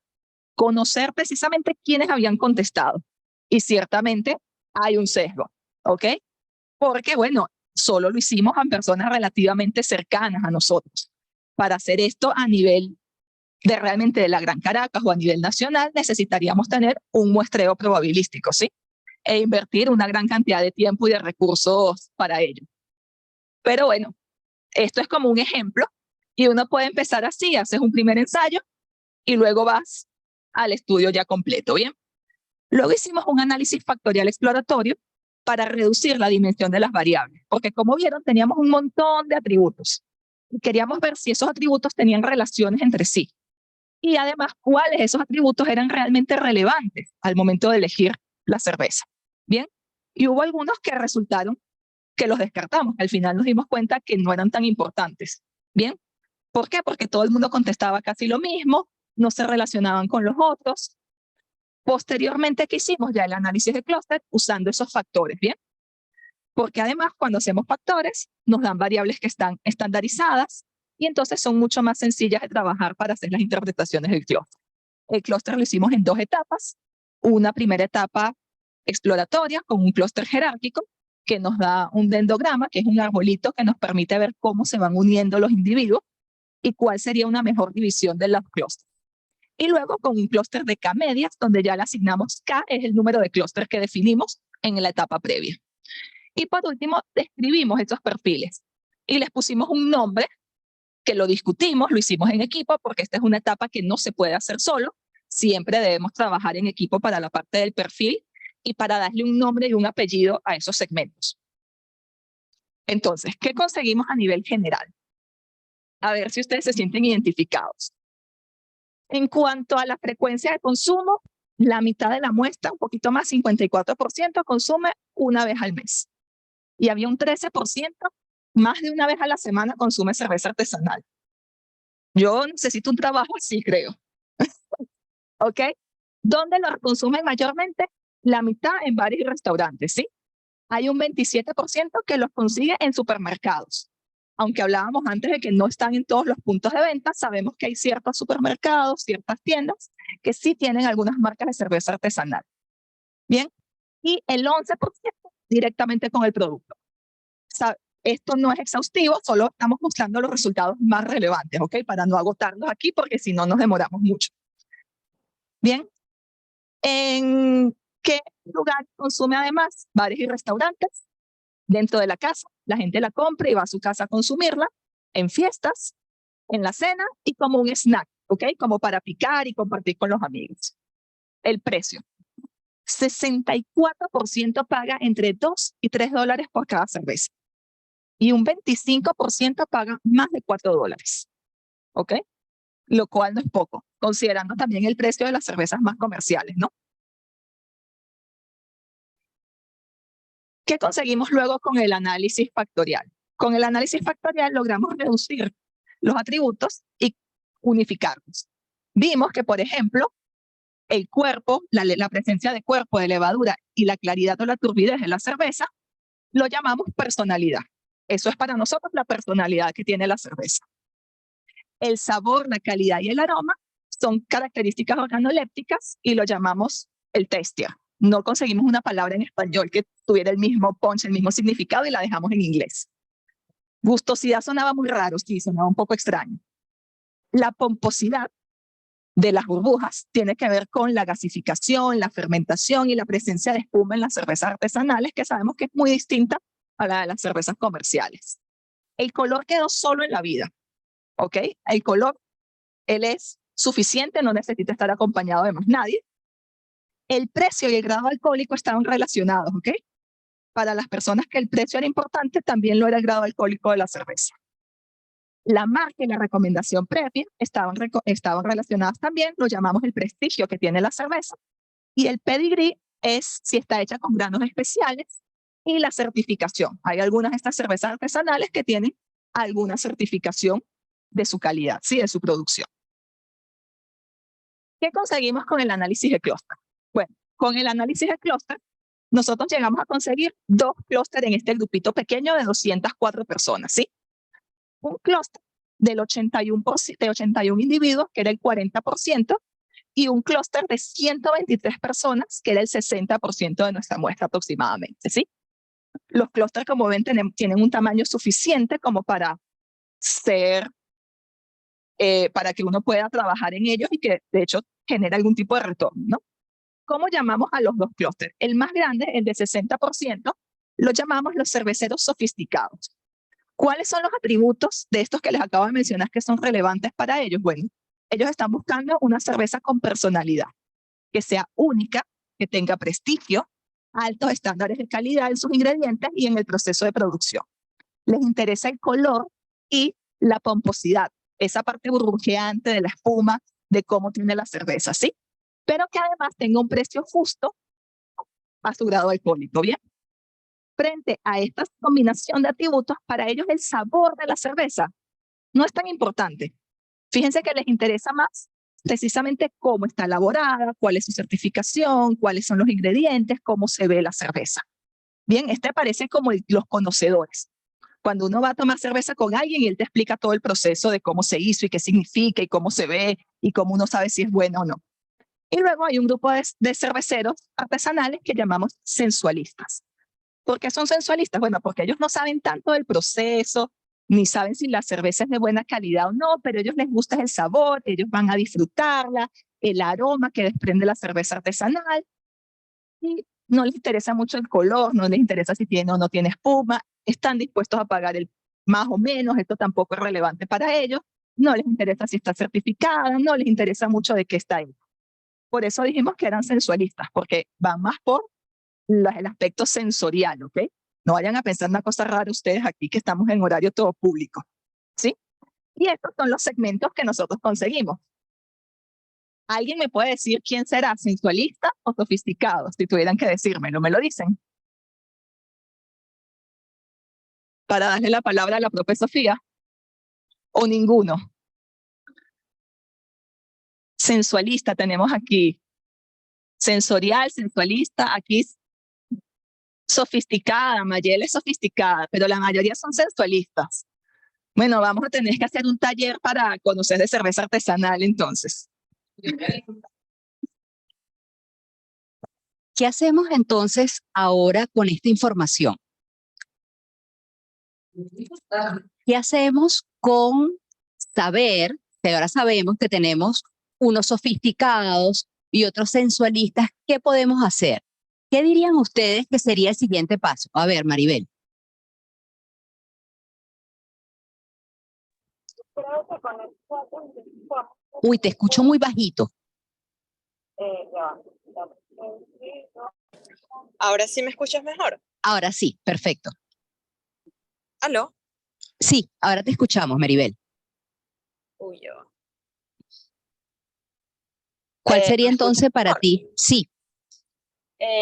Conocer precisamente quiénes habían contestado. Y ciertamente hay un sesgo, ¿ok? Porque, bueno, solo lo hicimos a personas relativamente cercanas a nosotros. Para hacer esto a nivel de realmente de la Gran Caracas o a nivel nacional, necesitaríamos tener un muestreo probabilístico, ¿sí? E invertir una gran cantidad de tiempo y de recursos para ello. Pero bueno, esto es como un ejemplo y uno puede empezar así, haces un primer ensayo y luego vas al estudio ya completo, ¿bien? Luego hicimos un análisis factorial exploratorio para reducir la dimensión de las variables, porque como vieron teníamos un montón de atributos y queríamos ver si esos atributos tenían relaciones entre sí y además cuáles de esos atributos eran realmente relevantes al momento de elegir la cerveza. Bien, y hubo algunos que resultaron que los descartamos. Al final nos dimos cuenta que no eran tan importantes. Bien, ¿por qué? Porque todo el mundo contestaba casi lo mismo, no se relacionaban con los otros. Posteriormente, ¿qué hicimos? Ya el análisis de clúster usando esos factores, ¿bien? Porque además, cuando hacemos factores, nos dan variables que están estandarizadas y entonces son mucho más sencillas de trabajar para hacer las interpretaciones del clúster. El clúster lo hicimos en 2 etapas. Una primera etapa exploratoria con un clúster jerárquico que nos da un dendrograma, que es un arbolito que nos permite ver cómo se van uniendo los individuos y cuál sería una mejor división de los clústeres. Y luego con un clúster de K-medias, donde ya le asignamos K, es el número de clústeres que definimos en la etapa previa. Y por último, describimos estos perfiles y les pusimos un nombre que lo discutimos, lo hicimos en equipo, porque esta es una etapa que no se puede hacer solo. Siempre debemos trabajar en equipo para la parte del perfil y para darle un nombre y un apellido a esos segmentos. Entonces, ¿qué conseguimos a nivel general? A ver si ustedes se sienten identificados. En cuanto a la frecuencia de consumo, la mitad de la muestra, un poquito más, 54%, consume una vez al mes. Y había un 13%, más de una vez a la semana, consume cerveza artesanal. Yo necesito un trabajo así, creo. ¿Ok? ¿Dónde lo consumen mayormente? La mitad en bares y restaurantes, ¿sí? Hay un 27% que los consigue en supermercados. aunque hablábamos antes de que no están en todos los puntos de venta, sabemos que hay ciertos supermercados, ciertas tiendas que sí tienen algunas marcas de cerveza artesanal. Bien, y el 11% directamente con el producto. Esto no es exhaustivo, solo estamos mostrando los resultados más relevantes, ¿ok? Para no agotarlos aquí, porque si no nos demoramos mucho. Bien, ¿en qué lugar consume además? Bares y restaurantes. Dentro de la casa, la gente la compra y va a su casa a consumirla, en fiestas, en la cena y como un snack, ¿ok? Como para picar y compartir con los amigos. El precio. 64% paga entre $2 y $3 por cada cerveza. Y un 25% paga más de $4, ¿ok? Lo cual no es poco, considerando también el precio de las cervezas más comerciales, ¿no? ¿Qué conseguimos luego con el análisis factorial? Con el análisis factorial logramos reducir los atributos y unificarlos. Vimos que, por ejemplo, el cuerpo, la presencia de cuerpo, de levadura y la claridad o la turbidez de la cerveza, lo llamamos personalidad. Eso es para nosotros la personalidad que tiene la cerveza. El sabor, la calidad y el aroma son características organolépticas y lo llamamos el tastier. No conseguimos una palabra en español que tuviera el mismo punch, el mismo significado y la dejamos en inglés. Gustosidad sonaba muy raro, sí, sonaba un poco extraño. La pomposidad de las burbujas tiene que ver con la gasificación, la fermentación y la presencia de espuma en las cervezas artesanales, que sabemos que es muy distinta a la de las cervezas comerciales. El color quedó solo en la vida, ¿ok? El color, él es suficiente, no necesita estar acompañado de más nadie. El precio y el grado alcohólico estaban relacionados, ¿ok? Para las personas que el precio era importante, también lo era el grado alcohólico de la cerveza. La marca y la recomendación previa estaban relacionadas también, lo llamamos el prestigio que tiene la cerveza. Y el pedigrí es si está hecha con granos especiales y la certificación. Hay algunas de estas cervezas artesanales que tienen alguna certificación de su calidad, ¿sí? De su producción. ¿Qué conseguimos con el análisis de clúster? Bueno, con el análisis de clúster, nosotros llegamos a conseguir 2 clústeres en este grupito pequeño de 204 personas, ¿sí? Un clúster del 81%, de 81 individuos, que era el 40%, y un clúster de 123 personas, que era el 60% de nuestra muestra aproximadamente, ¿sí? Los clústeres, como ven, tienen un tamaño suficiente como para para que uno pueda trabajar en ellos y que, de hecho, genere algún tipo de retorno, ¿no? ¿Cómo llamamos a los 2 clústeres? El más grande, el de 60%, lo llamamos los cerveceros sofisticados. ¿Cuáles son los atributos de estos que les acabo de mencionar que son relevantes para ellos? Bueno, ellos están buscando una cerveza con personalidad, que sea única, que tenga prestigio, altos estándares de calidad en sus ingredientes y en el proceso de producción. Les interesa el color y la pomposidad, esa parte burbujeante de la espuma, de cómo tiene la cerveza, ¿sí? Pero que además tenga un precio justo a su grado alcohólico, ¿bien? Frente a esta combinación de atributos, para ellos el sabor de la cerveza no es tan importante. Fíjense que les interesa más precisamente cómo está elaborada, cuál es su certificación, cuáles son los ingredientes, cómo se ve la cerveza. Bien, parece como los conocedores. Cuando uno va a tomar cerveza con alguien y él te explica todo el proceso de cómo se hizo y qué significa y cómo se ve y cómo uno sabe si es bueno o no. Y luego hay un grupo de cerveceros artesanales que llamamos sensualistas. ¿Por qué son sensualistas? Bueno, porque ellos no saben tanto del proceso, ni saben si la cerveza es de buena calidad o no, pero a ellos les gusta el sabor, ellos van a disfrutarla, el aroma que desprende la cerveza artesanal, y no les interesa mucho el color, no les interesa si tiene o no tiene espuma, están dispuestos a pagar el más o menos, esto tampoco es relevante para ellos, no les interesa si está certificada, no les interesa mucho de qué está ahí. Por eso dijimos que eran sensualistas, porque van más por el aspecto sensorial, ¿ok? No vayan a pensar una cosa rara ustedes aquí que estamos en horario todo público, ¿sí? Y estos son los segmentos que nosotros conseguimos. ¿Alguien me puede decir quién será, sensualista o sofisticado? Si tuvieran que decírmelo, ¿me lo dicen? Para darle la palabra a la profe Sofía. ¿O ninguno? Sensualista tenemos aquí. Sensorial, sensualista, aquí sofisticada, Mayel es sofisticada, pero la mayoría son sensualistas. Bueno, vamos a tener que hacer un taller para conocer de cerveza artesanal entonces. ¿Qué hacemos entonces ahora con esta información? ¿Qué hacemos con saber, que ahora sabemos que tenemos unos sofisticados y otros sensualistas? ¿Qué podemos hacer? ¿Qué dirían ustedes que sería el siguiente paso? A ver, Maribel. Creo que con el foco Uy, te escucho muy bajito. Ahora sí me escuchas mejor. Ahora sí, perfecto. ¿Aló? Sí, ahora te escuchamos, Maribel. Uy, ya va. ¿Cuál sería ¿Me escuchas entonces para mejor? ti? Sí,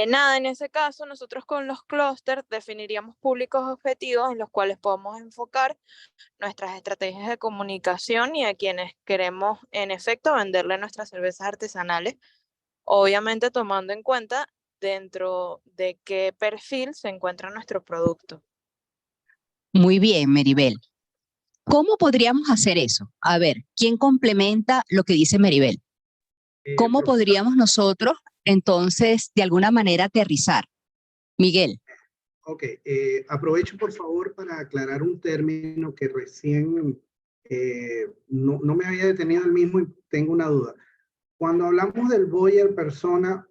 Nada, en ese caso, nosotros con los clústeres definiríamos públicos objetivos en los cuales podemos enfocar nuestras estrategias de comunicación y a quienes queremos, en efecto, venderle nuestras cervezas artesanales, obviamente tomando en cuenta dentro de qué perfil se encuentra nuestro producto. muy bien, Maribel. ¿Cómo podríamos hacer eso? A ver, ¿quién complementa lo que dice Maribel? ¿Cómo Profesor, podríamos nosotros entonces de alguna manera aterrizar? Miguel. ok, aprovecho por favor para aclarar un término que recién no me había detenido el mismo y tengo una duda. Cuando hablamos del buyer persona,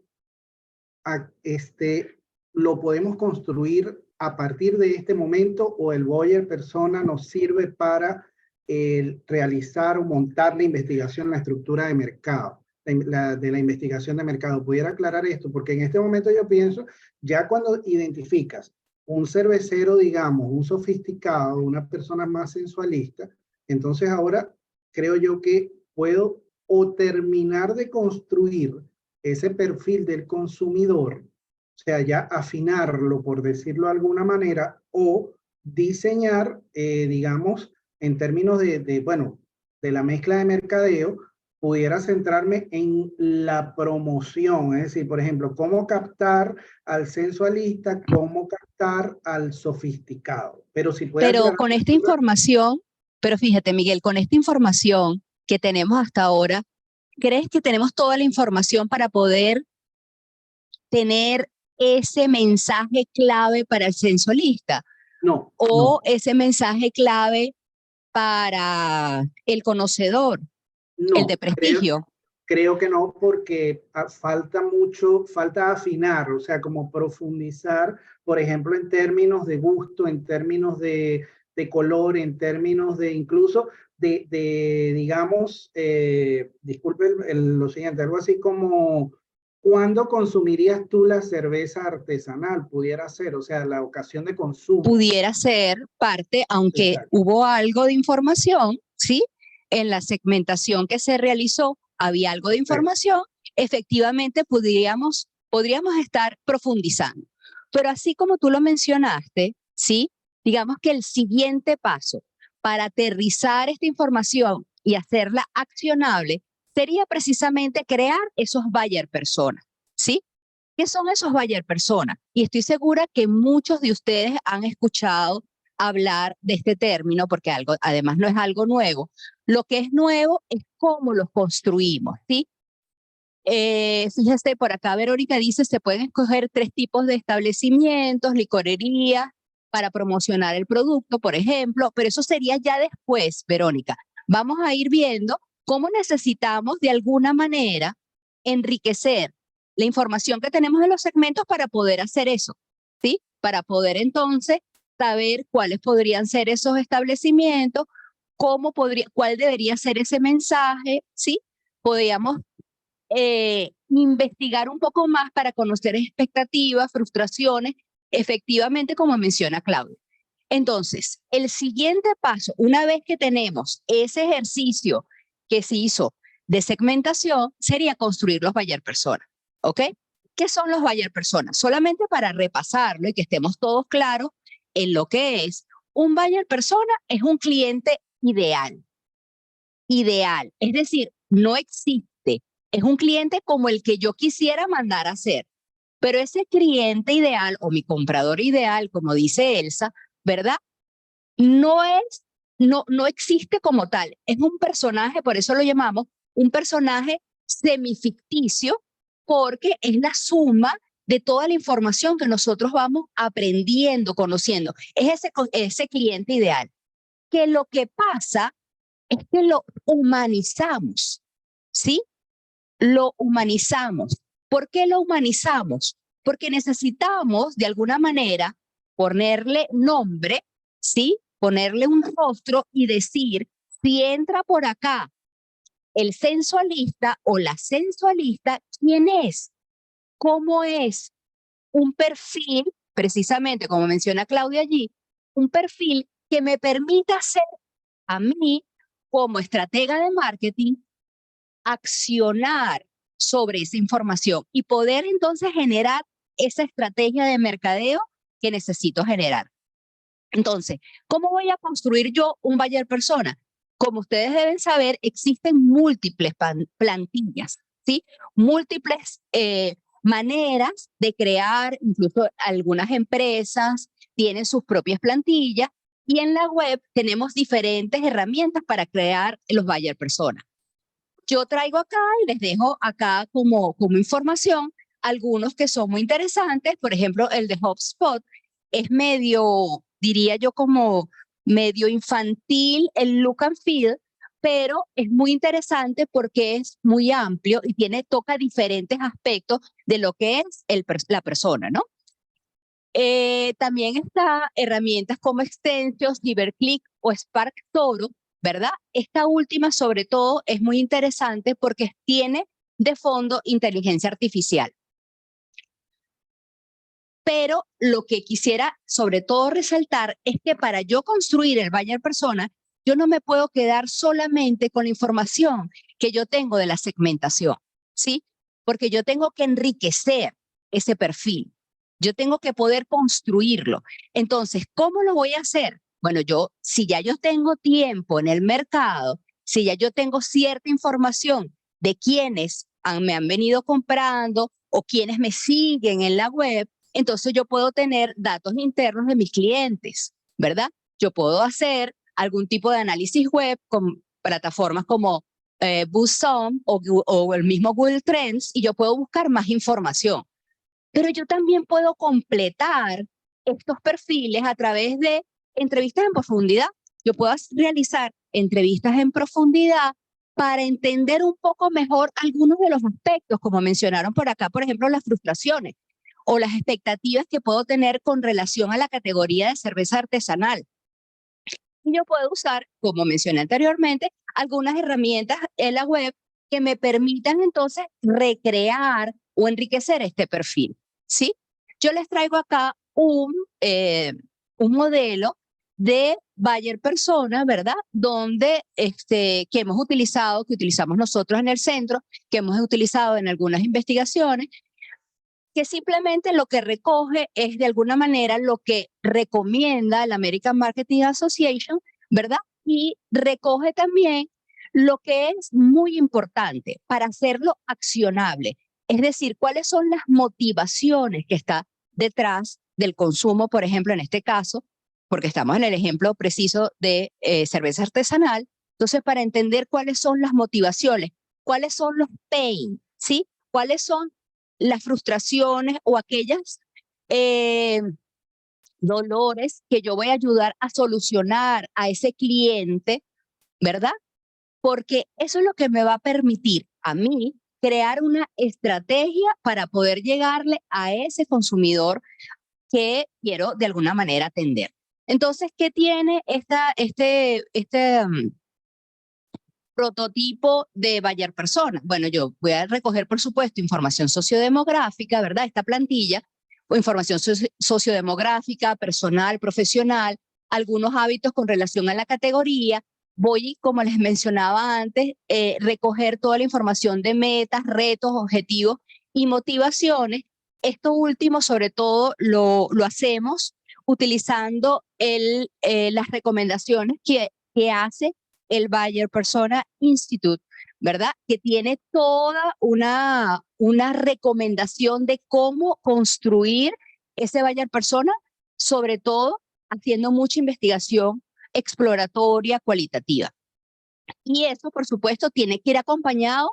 ¿lo podemos construir a partir de este momento o el buyer persona nos sirve para realizar o montar la investigación, la estructura de mercado, de la investigación de mercado? ¿Pudiera aclarar esto? Porque en este momento yo pienso, ya cuando identificas un cervecero, digamos, un sofisticado, una persona más sensualista, entonces ahora creo yo que puedo o terminar de construir ese perfil del consumidor, o sea, ya afinarlo, por decirlo de alguna manera, o diseñar, digamos, en términos bueno, de la mezcla de mercadeo, pudiera centrarme en la promoción, es decir, por ejemplo, cómo captar al sensualista, cómo captar al sofisticado. Pero si puede Pero aclarar. con esta información, pero fíjate, Miguel, con esta información que tenemos hasta ahora, ¿crees que tenemos toda la información para poder tener ese mensaje clave para el sensualista? No, ¿O no, ese mensaje clave para el conocedor, el de no, prestigio? creo que no, porque falta afinar, o sea, como profundizar, por ejemplo, en términos de gusto, en términos de color, en términos de incluso digamos, disculpe lo siguiente, algo así como, ¿cuándo consumirías tú la cerveza artesanal? Pudiera ser, o sea, la ocasión de consumo. Pudiera ser parte, aunque Exacto. hubo algo de información, ¿sí? En la segmentación que se realizó, había algo de información, efectivamente podríamos estar profundizando. Pero así como tú lo mencionaste, ¿sí? Digamos que el siguiente paso para aterrizar esta información y hacerla accionable sería precisamente crear esos buyer personas, ¿sí? ¿Qué son esos buyer personas? Y estoy segura que muchos de ustedes han escuchado hablar de este término porque además no es algo nuevo. Lo que es nuevo es cómo los construimos, ¿sí? Fíjese, por acá Verónica dice, se pueden escoger 3 tipos de establecimientos, licorerías, para promocionar el producto, por ejemplo, pero eso sería ya después, Verónica. Vamos a ir viendo cómo necesitamos de alguna manera enriquecer la información que tenemos en los segmentos para poder hacer eso, ¿sí? Para poder entonces saber cuáles podrían ser esos establecimientos, cuál debería ser ese mensaje, ¿sí? Podríamos investigar un poco más para conocer expectativas, frustraciones, efectivamente, como menciona Claudia. Entonces, el siguiente paso, una vez que tenemos ese ejercicio que se hizo de segmentación, sería construir los buyer personas, ¿ok? ¿Qué son los buyer personas? Solamente para repasarlo y que estemos todos claros en lo que es, un buyer persona es un cliente ideal. Ideal, es decir, no existe. Es un cliente como el que yo quisiera mandar a hacer. Pero ese cliente ideal o mi comprador ideal, como dice Elsa, ¿verdad? No es no existe como tal. Es un personaje, por eso lo llamamos un personaje semificticio, porque es la suma de toda la información que nosotros vamos aprendiendo, conociendo. Es ese cliente ideal. Que lo que pasa es que lo humanizamos, ¿sí? Lo humanizamos. ¿Por qué lo humanizamos? Porque necesitamos, de alguna manera, ponerle nombre, ¿sí? Ponerle un rostro y decir, si entra por acá el sensualista o la sensualista, ¿quién es? ¿Cómo es? Un perfil, precisamente como menciona Claudia allí, un perfil que me permita hacer a mí, como estratega de marketing, accionar sobre esa información y poder entonces generar esa estrategia de mercadeo que necesito generar. Entonces, ¿cómo voy a construir yo un buyer persona? Como ustedes deben saber, existen múltiples plantillas, ¿sí? Múltiples maneras de crear, incluso algunas empresas tienen sus propias plantillas y en la web tenemos diferentes herramientas para crear los buyer personas. Yo traigo acá y les dejo acá como información algunos que son muy interesantes. Por ejemplo, el de HubSpot es medio, diría yo, como medio infantil el look and feel, pero es muy interesante porque es muy amplio y toca diferentes aspectos de lo que es la persona, ¿no? También está herramientas como Extensios, DiverClick o Spark Toro, ¿verdad? Esta última, sobre todo, es muy interesante porque tiene de fondo inteligencia artificial. Pero lo que quisiera sobre todo resaltar es que para yo construir el buyer persona, yo no me puedo quedar solamente con la información que yo tengo de la segmentación, ¿sí? Porque yo tengo que enriquecer ese perfil. Yo tengo que poder construirlo. Entonces, ¿cómo lo voy a hacer? Bueno, si ya yo tengo tiempo en el mercado, si ya yo tengo cierta información de quiénes me han venido comprando o quienes me siguen en la web, entonces yo puedo tener datos internos de mis clientes, ¿verdad? Yo puedo hacer algún tipo de análisis web con plataformas como BuzzSum o el mismo Google Trends y yo puedo buscar más información. Pero yo también puedo completar estos perfiles a través de entrevistas en profundidad. Yo puedo realizar entrevistas en profundidad para entender un poco mejor algunos de los aspectos, como mencionaron por acá, por ejemplo, las frustraciones o las expectativas que puedo tener con relación a la categoría de cerveza artesanal. Y yo puedo usar, como mencioné anteriormente, algunas herramientas en la web que me permitan entonces recrear o enriquecer este perfil, ¿sí? Yo les traigo acá un modelo de buyer persona, ¿verdad? Donde que hemos utilizado, que utilizamos nosotros en el centro, que hemos utilizado en algunas investigaciones, que simplemente lo que recoge es de alguna manera lo que recomienda la American Marketing Association, ¿verdad? Y recoge también lo que es muy importante para hacerlo accionable, es decir, cuáles son las motivaciones que está detrás del consumo, por ejemplo, en este caso, porque estamos en el ejemplo preciso de cerveza artesanal. Entonces, para entender cuáles son las motivaciones, cuáles son los pain, ¿sí? Cuáles son las frustraciones o aquellas dolores que yo voy a ayudar a solucionar a ese cliente, ¿verdad? Porque eso es lo que me va a permitir a mí crear una estrategia para poder llegarle a ese consumidor que quiero de alguna manera atender. Entonces, ¿qué tiene este prototipo de buyer persona? Bueno, yo voy a recoger, por supuesto, información sociodemográfica, ¿verdad? Esta plantilla, o información sociodemográfica, personal, profesional, algunos hábitos con relación a la categoría. Voy, como les mencionaba antes, recoger toda la información de metas, retos, objetivos y motivaciones. Esto último, sobre todo, lo hacemos utilizando las recomendaciones que hace el Buyer Persona Institute, ¿verdad? Que tiene toda una recomendación de cómo construir ese Buyer Persona, sobre todo haciendo mucha investigación exploratoria, cualitativa. Y eso, por supuesto, tiene que ir acompañado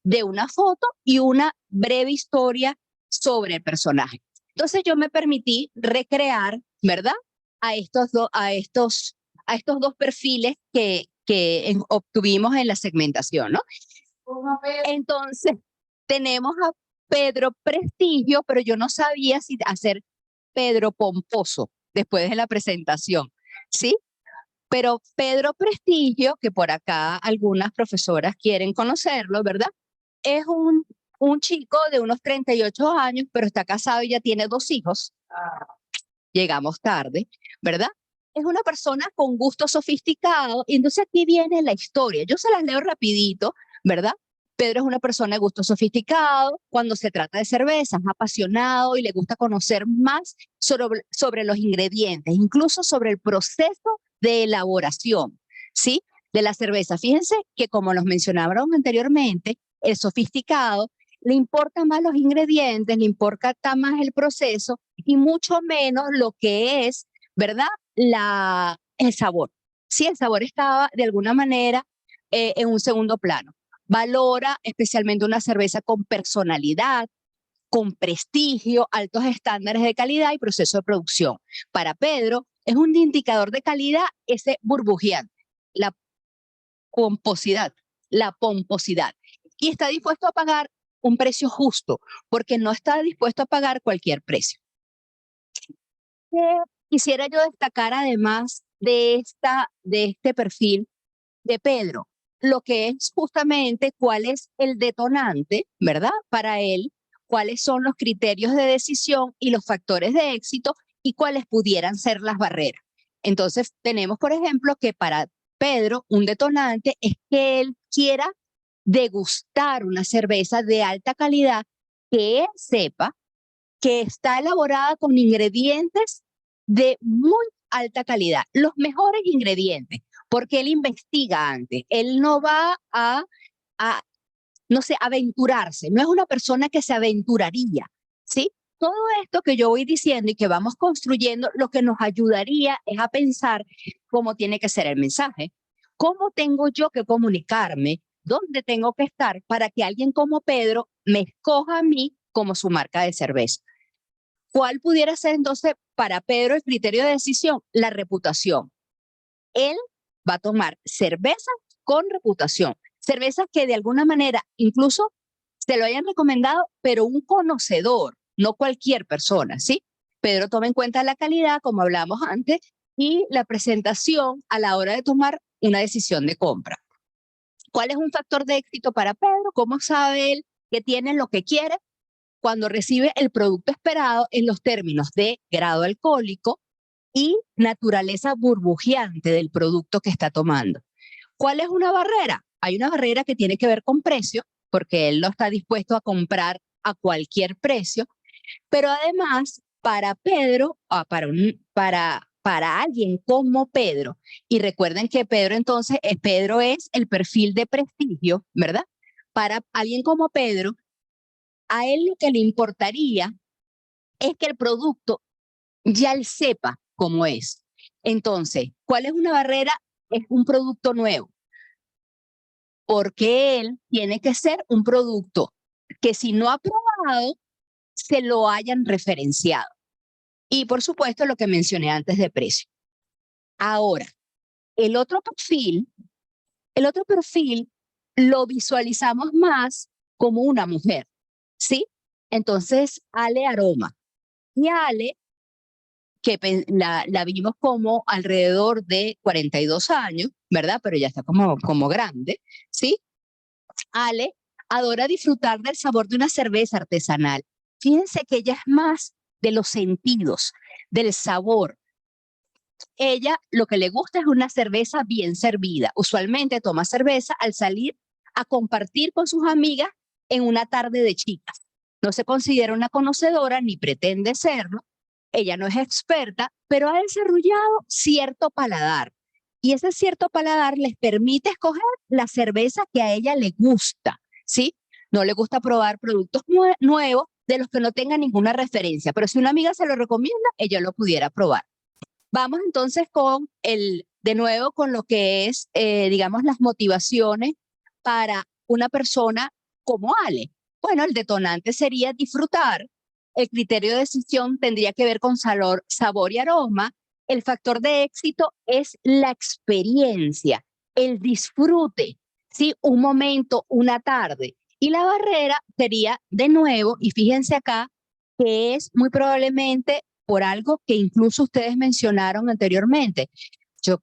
de una foto y una breve historia sobre el personaje. Entonces yo me permití recrear, ¿verdad? A estos dos perfiles que obtuvimos en la segmentación, ¿no? Entonces tenemos a Pedro Prestigio, pero yo no sabía si hacer Pedro Pomposo después de la presentación, ¿sí? Pero Pedro Prestigio, que por acá algunas profesoras quieren conocerlo, ¿verdad? Es un chico de unos 38 años, pero está casado y ya tiene 2 hijos. Llegamos tarde, ¿verdad? Es una persona con gusto sofisticado. Y entonces aquí viene la historia. Yo se las leo rapidito, ¿verdad? Pedro es una persona de gusto sofisticado. Cuando se trata de cervezas, apasionado y le gusta conocer más sobre los ingredientes, incluso sobre el proceso de elaboración, ¿sí? De la cerveza. Fíjense que como nos mencionaron anteriormente, el sofisticado le importan más los ingredientes, le importa más el proceso y mucho menos lo que es, ¿verdad? El sabor. Sí, el sabor estaba de alguna manera en un segundo plano. Valora especialmente una cerveza con personalidad, con prestigio, altos estándares de calidad y proceso de producción. Para Pedro, es un indicador de calidad ese burbujeante, la pomposidad. Y está dispuesto a pagar un precio justo, porque no está dispuesto a pagar cualquier precio. Quisiera yo destacar además de este perfil de Pedro, lo que es justamente cuál es el detonante, ¿verdad? Para él, cuáles son los criterios de decisión y los factores de éxito y cuáles pudieran ser las barreras. Entonces, tenemos, por ejemplo, que para Pedro, un detonante es que él quiera degustar una cerveza de alta calidad que él sepa que está elaborada con ingredientes de muy alta calidad, los mejores ingredientes, porque él investiga antes, él no va no sé, aventurarse, no es una persona que se aventuraría, ¿sí? Todo esto que yo voy diciendo y que vamos construyendo, lo que nos ayudaría es a pensar cómo tiene que ser el mensaje, cómo tengo yo que comunicarme, dónde tengo que estar para que alguien como Pedro me escoja a mí como su marca de cerveza. ¿Cuál pudiera ser entonces para Pedro el criterio de decisión? La reputación. Él va a tomar cervezas con reputación, cervezas que de alguna manera incluso se lo hayan recomendado, pero un conocedor, no cualquier persona, ¿sí? Pedro toma en cuenta la calidad, como hablamos antes, y la presentación a la hora de tomar una decisión de compra. ¿Cuál es un factor de éxito para Pedro? ¿Cómo sabe él que tiene lo que quiere? Cuando recibe el producto esperado en los términos de grado alcohólico y naturaleza burbujeante del producto que está tomando. ¿Cuál es una barrera? Hay una barrera que tiene que ver con precio, porque él no está dispuesto a comprar a cualquier precio, pero además para Pedro, para alguien como Pedro, y recuerden que Pedro entonces, Pedro es el perfil de prestigio, ¿verdad? Para alguien como Pedro, a él lo que le importaría es que el producto ya él sepa cómo es. Entonces, ¿cuál es una barrera? Es un producto nuevo. Porque él tiene que ser un producto que si no ha probado, se lo hayan referenciado. Y por supuesto, lo que mencioné antes de precio. Ahora, el otro perfil lo visualizamos más como una mujer, ¿sí? Entonces, Ale Aroma. Y Ale, que la vimos como alrededor de 42 años, ¿verdad? Pero ya está como grande, ¿sí? Ale adora disfrutar del sabor de una cerveza artesanal. Fíjense que ella es más de los sentidos, del sabor. Ella lo que le gusta es una cerveza bien servida. Usualmente toma cerveza al salir a compartir con sus amigas en una tarde de chicas. No se considera una conocedora ni pretende serlo. Ella no es experta, pero ha desarrollado cierto paladar. Y ese cierto paladar les permite escoger la cerveza que a ella le gusta, ¿sí? No le gusta probar productos nuevos de los que no tenga ninguna referencia, pero si una amiga se lo recomienda, ella lo pudiera probar. Vamos entonces con el de nuevo con lo que es, digamos, las motivaciones para una persona como Ale. Bueno, el detonante sería disfrutar. El criterio de decisión tendría que ver con sabor y aroma. El factor de éxito es la experiencia, el disfrute, ¿sí? Un momento, una tarde. Y la barrera sería, de nuevo, y fíjense acá, que es muy probablemente por algo que incluso ustedes mencionaron anteriormente. Yo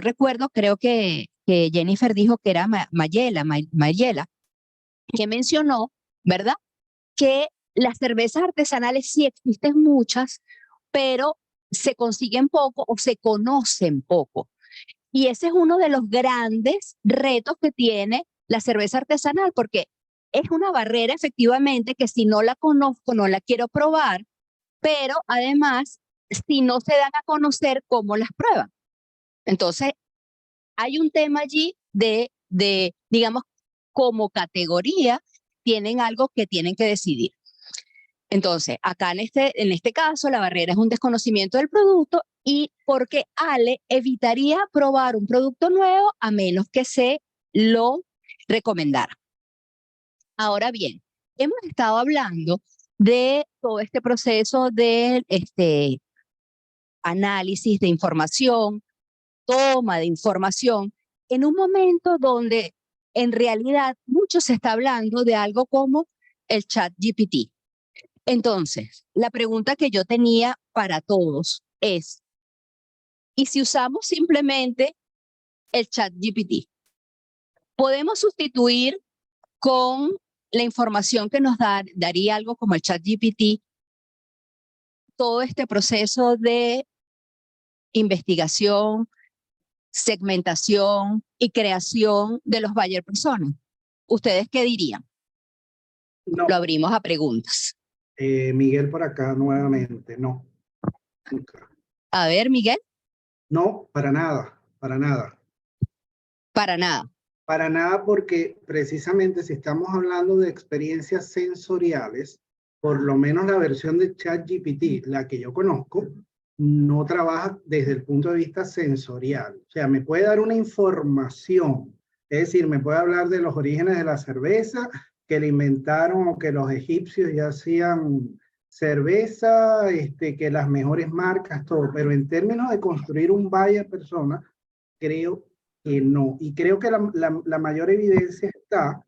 recuerdo, creo que Jennifer dijo que era Mayela, que mencionó, ¿verdad? Que las cervezas artesanales sí existen muchas, pero se consiguen poco o se conocen poco. Y ese es uno de los grandes retos que tiene la cerveza artesanal, porque es una barrera efectivamente que si no la conozco, no la quiero probar, pero además, si no se dan a conocer, ¿cómo las prueban? Entonces, hay un tema allí digamos, como categoría, tienen algo que tienen que decidir. Entonces, acá en este caso, la barrera es un desconocimiento del producto y porque Ale evitaría probar un producto nuevo a menos que se lo recomendara. Ahora bien, hemos estado hablando de todo este proceso de análisis de información, toma de información, en un momento donde en realidad mucho se está hablando de algo como el ChatGPT. Entonces, la pregunta que yo tenía para todos es, ¿y si usamos simplemente el ChatGPT? ¿Podemos sustituir con la información que nos daría algo como el ChatGPT todo este proceso de investigación, segmentación y creación de los buyer personas? ¿Ustedes qué dirían? No. Lo abrimos a preguntas. Miguel por acá nuevamente, no. Nunca. A ver, Miguel. No, para nada, para nada. Para nada. Para nada, porque precisamente si estamos hablando de experiencias sensoriales, por lo menos la versión de ChatGPT, la que yo conozco, no trabaja desde el punto de vista sensorial. O sea, me puede dar una información, es decir, me puede hablar de los orígenes de la cerveza, que la inventaron o que los egipcios ya hacían cerveza, que las mejores marcas, todo. Pero en términos de construir un buyer persona, creo que no. Y creo que la mayor evidencia está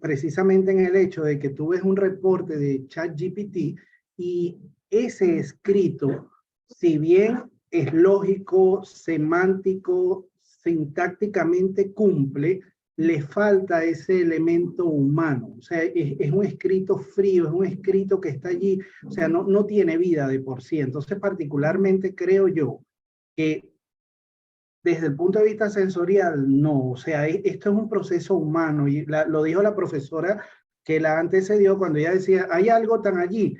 precisamente en el hecho de que tú ves un reporte de ChatGPT y ese escrito, si bien es lógico, semántico, sintácticamente cumple, le falta ese elemento humano. O sea, es un escrito frío, es un escrito que está allí, o sea, no tiene vida de por sí. Entonces, particularmente creo yo que desde el punto de vista sensorial, no. O sea, esto es un proceso humano y lo dijo la profesora que la antecedió cuando ella decía, hay algo tan allí,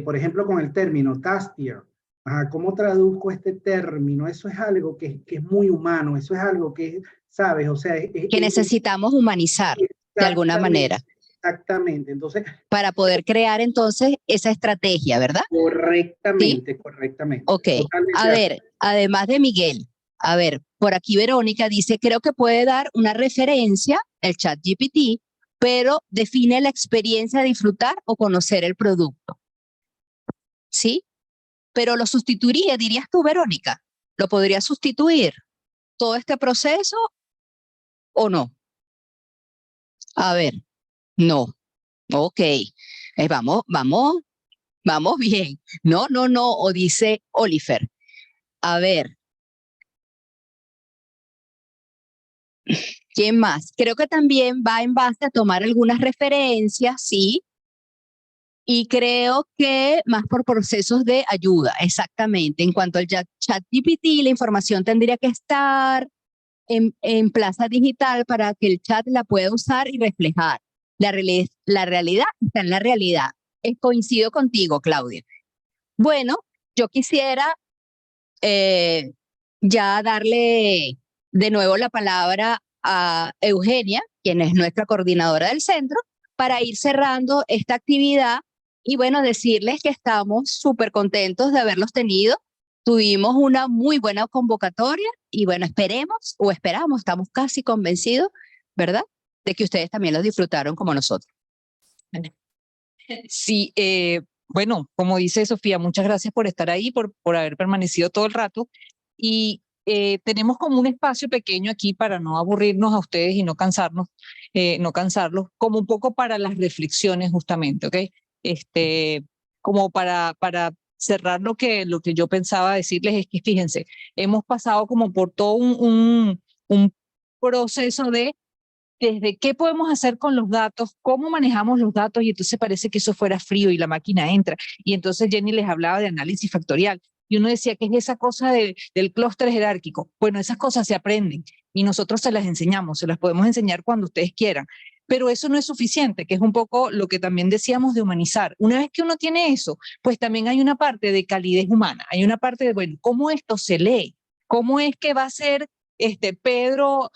por ejemplo, con el término tastier. Ajá, ¿cómo traduzco este término? Eso es algo que es muy humano, eso es algo que, ¿sabes? O sea, que necesitamos humanizar de alguna manera. Exactamente. Entonces, para poder crear entonces esa estrategia, ¿verdad? Correctamente, ¿sí? Correctamente. Ok, a ver, además de Miguel, a ver, por aquí Verónica dice, creo que puede dar una referencia, el ChatGPT, pero define la experiencia de disfrutar o conocer el producto. ¿Sí? Pero lo sustituiría, dirías tú, Verónica, ¿lo podría sustituir todo este proceso o no? A ver, no. Ok, vamos bien. No, o dice Oliver. A ver. ¿Quién más? Creo que también va en base a tomar algunas referencias, sí. Y creo que más por procesos de ayuda, exactamente. En cuanto al ChatGPT, la información tendría que estar en plaza digital para que el chat la pueda usar y reflejar. La realidad está en la realidad. Coincido contigo, Claudia. Bueno, yo quisiera ya darle de nuevo la palabra a Eugenia, quien es nuestra coordinadora del centro, para ir cerrando esta actividad y bueno, decirles que estamos súper contentos de haberlos tenido Tuvimos una muy buena convocatoria y bueno, esperamos, estamos casi convencidos, ¿verdad? De que ustedes también lo disfrutaron como nosotros. Sí, bueno, como dice Sofía, muchas gracias por estar ahí, por haber permanecido todo el rato. Y tenemos como un espacio pequeño aquí para no aburrirnos a ustedes y no cansarnos, no cansarlos, como un poco para las reflexiones justamente, ¿ok? Como para cerrar lo que yo pensaba decirles es que fíjense, hemos pasado como por todo un proceso de desde qué podemos hacer con los datos, cómo manejamos los datos, y entonces parece que eso fuera frío y la máquina entra. Y entonces Jenny les hablaba de análisis factorial. Y uno decía, ¿qué es esa cosa del clúster jerárquico? Bueno, esas cosas se aprenden y nosotros se las enseñamos, se las podemos enseñar cuando ustedes quieran. Pero eso no es suficiente, que es un poco lo que también decíamos de humanizar. Una vez que uno tiene eso, pues también hay una parte de calidez humana, hay una parte de, bueno, ¿cómo esto se lee? ¿Cómo es que va a ser Pedro,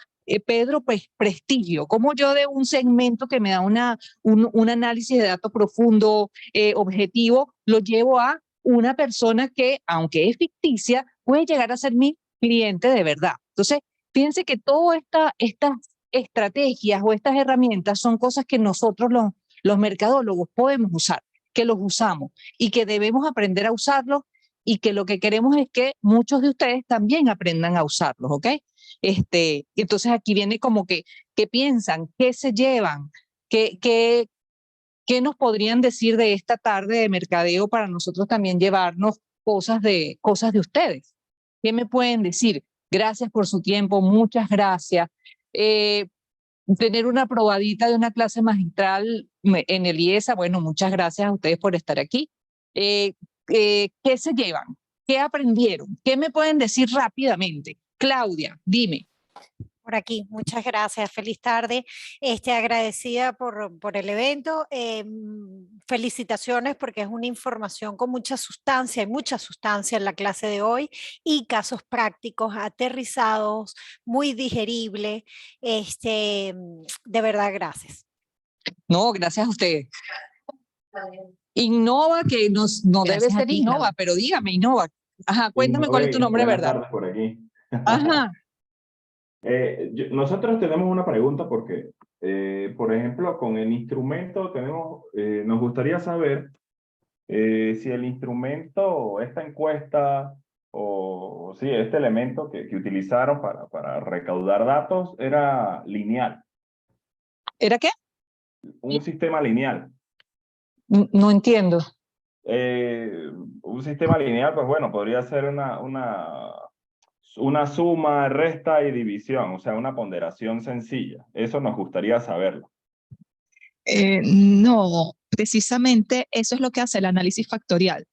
pues prestigio, como yo de un segmento que me da un análisis de datos profundo, objetivo, lo llevo a una persona que, aunque es ficticia, puede llegar a ser mi cliente de verdad? Entonces, fíjense que todas estas estrategias o estas herramientas son cosas que nosotros los mercadólogos podemos usar, que los usamos y que debemos aprender a usarlos, y que lo que queremos es que muchos de ustedes también aprendan a usarlos, ¿ok? Entonces aquí viene como que, ¿qué piensan? ¿Qué se llevan? ¿Qué nos podrían decir de esta tarde de mercadeo para nosotros también llevarnos cosas de ustedes? ¿Qué me pueden decir? Gracias por su tiempo, muchas gracias. Tener una probadita de una clase magistral en el IESA, bueno, muchas gracias a ustedes por estar aquí. ¿Qué se llevan? ¿Qué aprendieron? ¿Qué me pueden decir rápidamente? Claudia, dime. Por aquí, muchas gracias, feliz tarde, agradecida por el evento, felicitaciones porque es una información con mucha sustancia, hay mucha sustancia en la clase de hoy y casos prácticos aterrizados, muy digerible, de verdad, gracias. No, gracias a ustedes. Innova, que no debe ser Innova, pero dígame, Innova. Ajá, cuéntame cuál es tu nombre, buenas ¿verdad? tardes por aquí. Ajá. Nosotros tenemos una pregunta porque, por ejemplo, con el instrumento nos gustaría saber si el instrumento, esta encuesta o sí, este elemento que utilizaron para recaudar datos era lineal, ¿Era qué? un sistema lineal. No entiendo. Un sistema lineal, pues bueno, podría ser una suma, resta y división, o sea, una ponderación sencilla. Eso nos gustaría saberlo. No, precisamente eso es lo que hace el análisis factorial.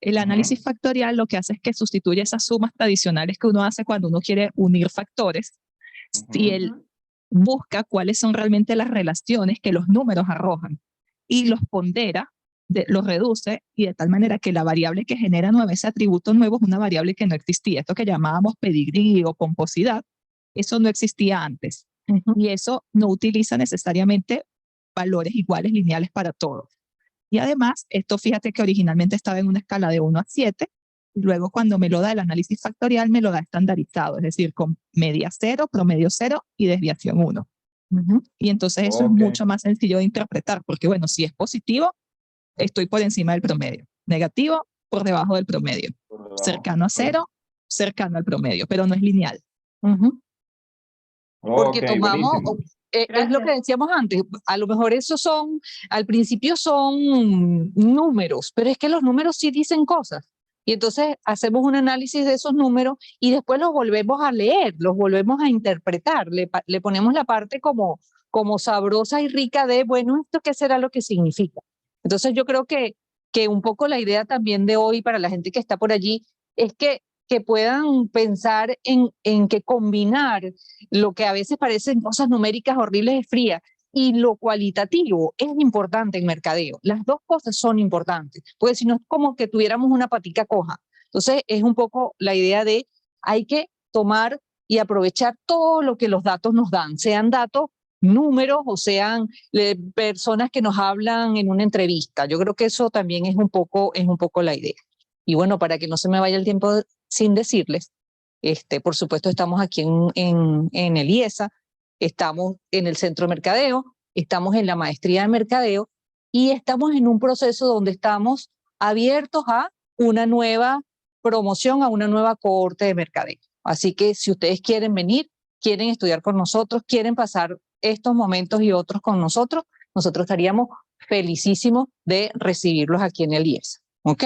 El análisis factorial lo que hace es que sustituye esas sumas tradicionales que uno hace cuando uno quiere unir factores, y él busca cuáles son realmente las relaciones que los números arrojan y los pondera, los reduce, y de tal manera que la variable que genera ese atributo nuevo es una variable que no existía. Esto que llamábamos pedigrí o pomposidad, eso no existía antes. Y eso no utiliza necesariamente valores iguales lineales para todos. Y además, esto fíjate que originalmente estaba en una escala de 1 a 7, y luego cuando me lo da el análisis factorial me lo da estandarizado, es decir, con media 0, promedio 0 y desviación 1. Y entonces eso es mucho más sencillo de interpretar, porque bueno, si es positivo, estoy por encima del promedio. Negativo, por debajo del promedio. Cercano a 0, cercano al promedio, pero no es lineal. Porque tomamos, es lo que decíamos antes, a lo mejor al principio son números, pero es que los números sí dicen cosas. Y entonces hacemos un análisis de esos números y después los volvemos a leer, los volvemos a interpretar, le ponemos la parte como sabrosa y rica de, bueno, ¿esto qué será lo que significa? Entonces yo creo que un poco la idea también de hoy para la gente que está por allí es que puedan pensar en que combinar lo que a veces parecen cosas numéricas horribles y frías y lo cualitativo es importante en mercadeo. Las dos cosas son importantes, porque si no es como que tuviéramos una patica coja. Entonces es un poco la idea de hay que tomar y aprovechar todo lo que los datos nos dan, sean datos, números o sean personas que nos hablan en una entrevista. Yo creo que eso también es un poco la idea. Y bueno, para que no se me vaya el tiempo sin decirles, por supuesto estamos aquí en el IESA, estamos en el Centro de Mercadeo, estamos en la Maestría de Mercadeo y estamos en un proceso donde estamos abiertos a una nueva promoción, a una nueva cohorte de mercadeo. Así que si ustedes quieren venir, quieren estudiar con nosotros, quieren pasar estos momentos y otros con nosotros, nosotros estaríamos felicísimos de recibirlos aquí en el IESA. ¿Ok?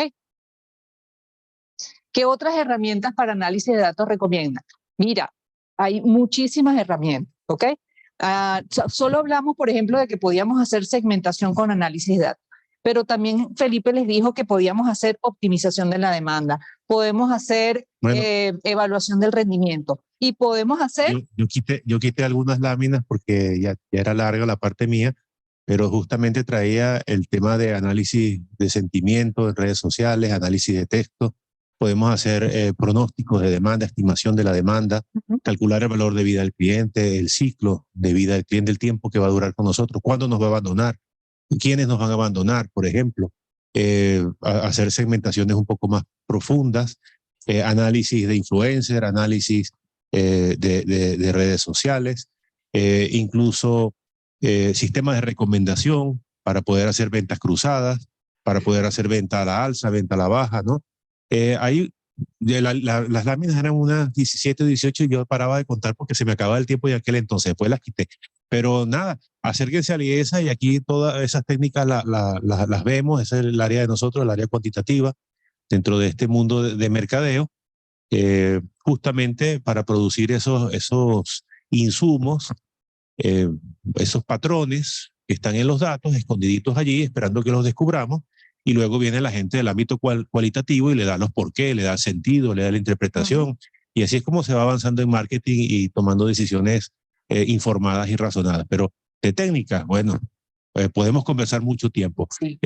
¿Qué otras herramientas para análisis de datos recomiendan? Mira, hay muchísimas herramientas, ¿ok? Solo hablamos, por ejemplo, de que podíamos hacer segmentación con análisis de datos, pero también Felipe les dijo que podíamos hacer optimización de la demanda, podemos hacer evaluación del rendimiento y podemos hacer... Yo quité algunas láminas porque ya era larga la parte mía, pero justamente traía el tema de análisis de sentimiento en redes sociales, análisis de texto. Podemos hacer pronósticos de demanda, estimación de la demanda, calcular el valor de vida del cliente, el ciclo de vida del cliente, el tiempo que va a durar con nosotros, cuándo nos va a abandonar, quiénes nos van a abandonar, por ejemplo. Hacer segmentaciones un poco más profundas, análisis de influencer, análisis de redes sociales, incluso sistemas de recomendación para poder hacer ventas cruzadas, para poder hacer venta a la alza, venta a la baja, ¿no? Ahí las láminas eran unas 17 o 18 y yo paraba de contar porque se me acababa el tiempo y aquel entonces, después las quité. Pero nada, acérquense a la IESA y aquí todas esas técnicas las vemos, ese es el área de nosotros, el área cuantitativa, dentro de este mundo de mercadeo, justamente para producir esos insumos, esos patrones que están en los datos, escondiditos allí, esperando que los descubramos. Y luego viene la gente del ámbito cualitativo y le da los porqués, le da sentido, le da la interpretación. Y así es como se va avanzando en marketing y tomando decisiones informadas y razonadas. Pero de técnicas, bueno, podemos conversar mucho tiempo. Sí.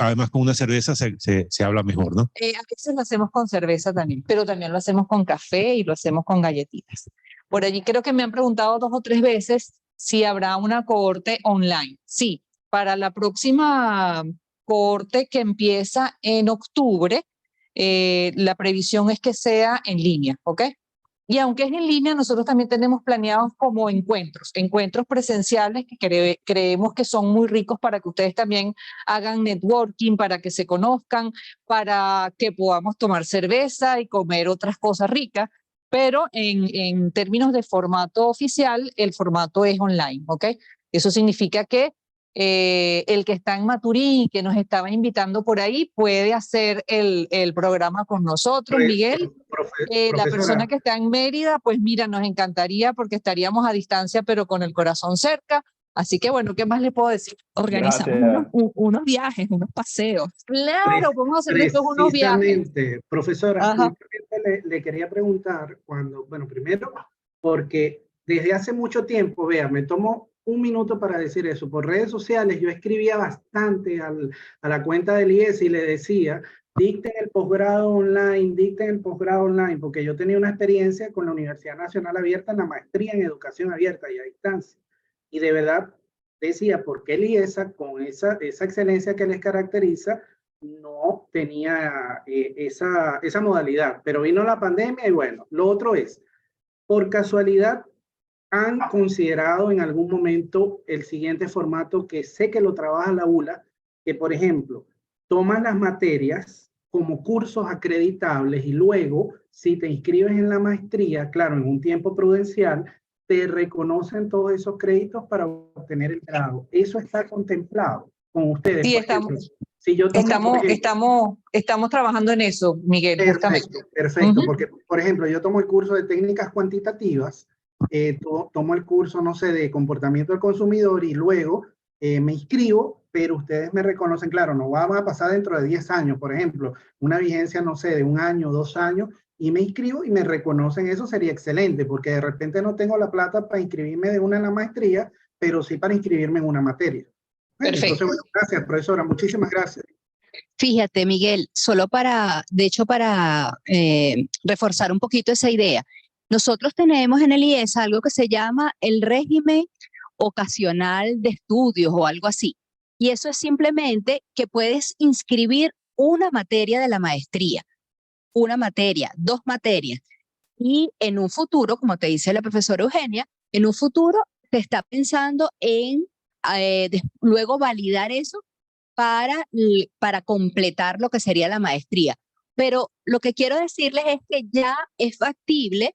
Además, con una cerveza se habla mejor, ¿no? A veces lo hacemos con cerveza también, pero también lo hacemos con café y lo hacemos con galletitas. Por allí creo que me han preguntado 2 o 3 veces si habrá una cohorte online. Sí, para la próxima cohorte que empieza en octubre, la previsión es que sea en línea, ¿ok? Y aunque es en línea, nosotros también tenemos planeados como encuentros presenciales que creemos que son muy ricos para que ustedes también hagan networking, para que se conozcan, para que podamos tomar cerveza y comer otras cosas ricas, pero en términos de formato oficial, el formato es online, ¿ok? Eso significa que el que está en Maturín, que nos estaba invitando por ahí, puede hacer el programa con nosotros, Miguel. La persona que está en Mérida, pues mira, nos encantaría porque estaríamos a distancia, pero con el corazón cerca. Así que bueno, ¿qué más le puedo decir? Organizamos unos viajes, unos paseos. Claro, vamos a hacer después unos viajes. Precisamente, profesora, le quería preguntar bueno, primero, porque desde hace mucho tiempo, vea, me tomo un minuto para decir eso. Por redes sociales yo escribía bastante a la cuenta del IES y le decía, dicten el posgrado online, porque yo tenía una experiencia con la Universidad Nacional Abierta en la maestría en educación abierta y a distancia. Y de verdad decía, ¿por qué el IESA, con esa excelencia que les caracteriza, no tenía esa modalidad? Pero vino la pandemia y bueno, lo otro es, por casualidad, ¿han considerado en algún momento el siguiente formato que sé que lo trabaja la ULA, que por ejemplo, toman las materias como cursos acreditables y luego, si te inscribes en la maestría, claro, en un tiempo prudencial, te reconocen todos esos créditos para obtener el grado? ¿Eso está contemplado con ustedes? Sí, estamos trabajando en eso, Miguel. Perfecto, porque por ejemplo, yo tomo el curso de técnicas cuantitativas, tomo el curso, no sé, de comportamiento del consumidor y luego me inscribo, pero ustedes me reconocen, claro, no vamos a pasar dentro de 10 años, por ejemplo, una vigencia, no sé, de 1 año, 2 años, y me inscribo y me reconocen. Eso sería excelente, porque de repente no tengo la plata para inscribirme de una en la maestría, pero sí para inscribirme en una materia. Perfecto. Entonces, bueno, gracias, profesora, muchísimas gracias. Fíjate, Miguel, solo para reforzar un poquito esa idea. Nosotros tenemos en el IESA algo que se llama el régimen ocasional de estudios o algo así. Y eso es simplemente que puedes inscribir una materia de la maestría, una materia, 2 materias. Y en un futuro, como te dice la profesora Eugenia, en un futuro se está pensando en luego validar eso para completar lo que sería la maestría. Pero lo que quiero decirles es que ya es factible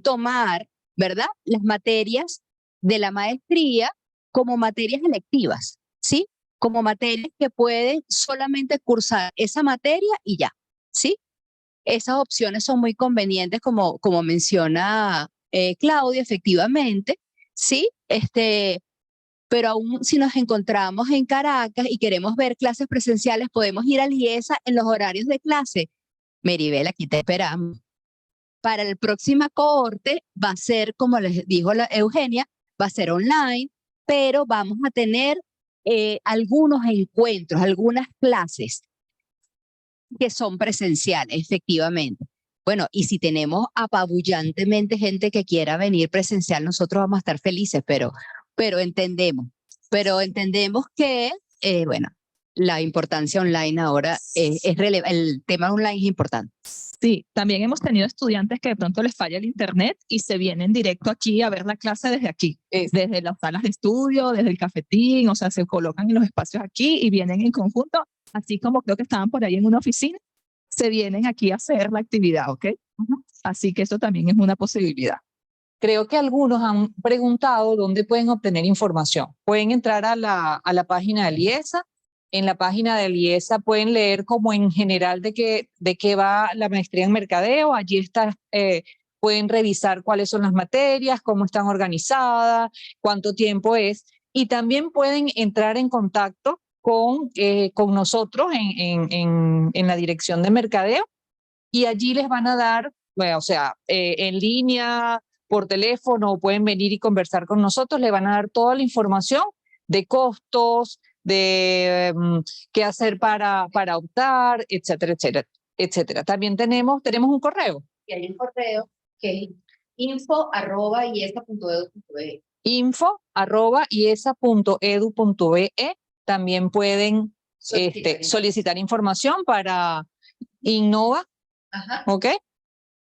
tomar, ¿verdad?, las materias de la maestría como materias electivas, ¿sí? Como materias que pueden solamente cursar esa materia y ya, ¿sí? Esas opciones son muy convenientes, como menciona Claudia, efectivamente, ¿sí? Pero aún si nos encontramos en Caracas y queremos ver clases presenciales, podemos ir a IESA en los horarios de clase. Meribel, aquí te esperamos. Para la próxima cohorte va a ser, como les dijo la Eugenia, va a ser online, pero vamos a tener algunos encuentros, algunas clases que son presenciales, efectivamente. Bueno, y si tenemos apabullantemente gente que quiera venir presencial, nosotros vamos a estar felices, pero entendemos que, bueno, la importancia online ahora el tema online es importante. Sí, también hemos tenido estudiantes que de pronto les falla el internet y se vienen directo aquí a ver la clase desde aquí, desde las salas de estudio, desde el cafetín, o sea, se colocan en los espacios aquí y vienen en conjunto, así como creo que estaban por ahí en una oficina, se vienen aquí a hacer la actividad, ¿ok? Así que eso también es una posibilidad. Creo que algunos han preguntado dónde pueden obtener información. Pueden entrar a la página del IESA. En la página del IESA pueden leer como en general de qué va la maestría en mercadeo. Allí está, pueden revisar cuáles son las materias, cómo están organizadas, cuánto tiempo es. Y también pueden entrar en contacto con nosotros en la dirección de mercadeo y allí les van a dar, bueno, o sea, en línea, por teléfono, pueden venir y conversar con nosotros, le van a dar toda la información de costos, de qué hacer para optar, etcétera, etcétera, etcétera. También tenemos un correo. Y hay un correo que es info@iesa.edu.be. info@iesa.edu.be. También pueden solicitar información para Innova. Ajá. ¿Ok?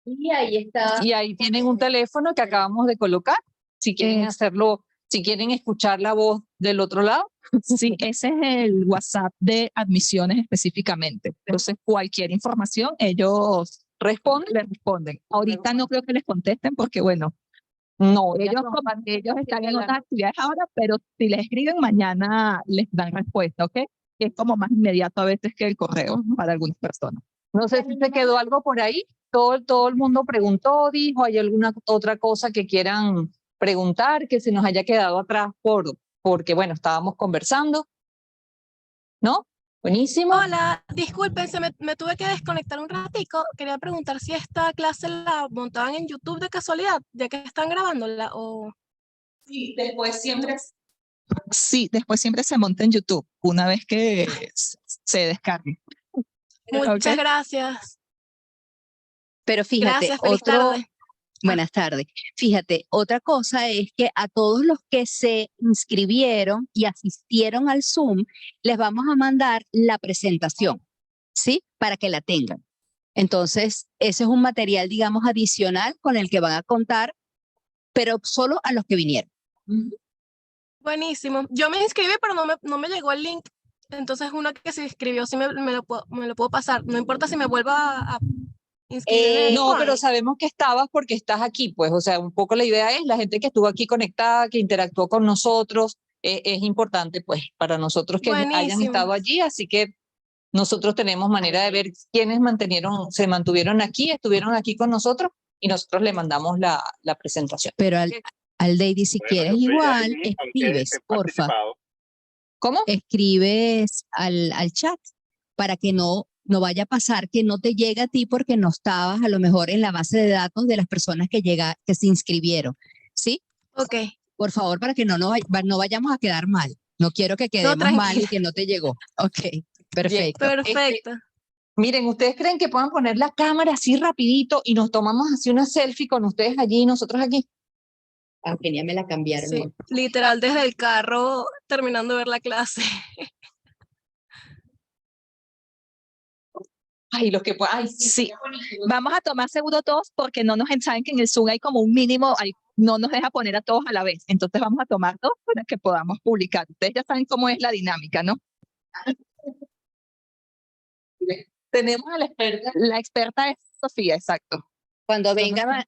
Y ahí está. Y ahí tienen un teléfono que acabamos de colocar. Si quieren hacerlo, si quieren escuchar la voz del otro lado. Sí, ese es el WhatsApp de admisiones específicamente. Entonces, cualquier información, ellos les responden. Ahorita no creo que les contesten porque, bueno, No, ellos están en otras actividades ahora, pero si les escriben mañana, les dan respuesta, ¿ok? Es como más inmediato a veces que el correo para algunas personas. No sé si se quedó algo por ahí. Todo el mundo preguntó, dijo, ¿hay alguna otra cosa que quieran preguntar que se nos haya quedado atrás porque, bueno, estábamos conversando? ¿No? Buenísimo. Hola, disculpen, me tuve que desconectar un ratico. Quería preguntar si esta clase la montaban en YouTube de casualidad, ya que están grabándola o... Sí, después siempre se monta en YouTube una vez que se descargue. Muchas ¿Ok? gracias. Pero fíjate, Gracias, feliz tarde. buenas tardes. Fíjate, otra cosa es que a todos los que se inscribieron y asistieron al Zoom, les vamos a mandar la presentación, ¿sí? Para que la tengan. Entonces, ese es un material, digamos, adicional con el que van a contar, pero solo a los que vinieron. Buenísimo. Yo me inscribí, pero no me llegó el link. Entonces, uno que se inscribió, sí me lo puedo pasar. No importa si me vuelva a inscribir. No, pero sabemos que estabas porque estás aquí, pues, o sea, un poco la idea es la gente que estuvo aquí conectada, que interactuó con nosotros, es importante, pues, para nosotros que hayan estado allí, así que nosotros tenemos manera de ver quiénes se mantuvieron aquí, estuvieron aquí con nosotros y nosotros le mandamos la presentación. Pero al Deidi, si quieres igual, escribes, porfa. ¿Cómo? Escribes al chat para que no vaya a pasar que no te llegue a ti porque no estabas a lo mejor en la base de datos de las personas que se inscribieron, ¿sí? Ok. Por favor, para que no vayamos a quedar mal. No quiero que quedemos mal y que no te llegó. Ok, perfecto. Perfecto. Miren, ¿ustedes creen que puedan poner la cámara así rapidito y nos tomamos así una selfie con ustedes allí y nosotros aquí? A Eugenia me la cambiaron. Sí, literal desde el carro terminando de ver la clase. Ay, los que puedan. Ay, Sí. Vamos a tomar seguro todos porque no nos saben que en el Zoom hay como un mínimo, no nos deja poner a todos a la vez. Entonces vamos a tomar todos para que podamos publicar. Ustedes ya saben cómo es la dinámica, ¿no? Tenemos a la experta. La experta es Sofía, exacto. Cuando vengan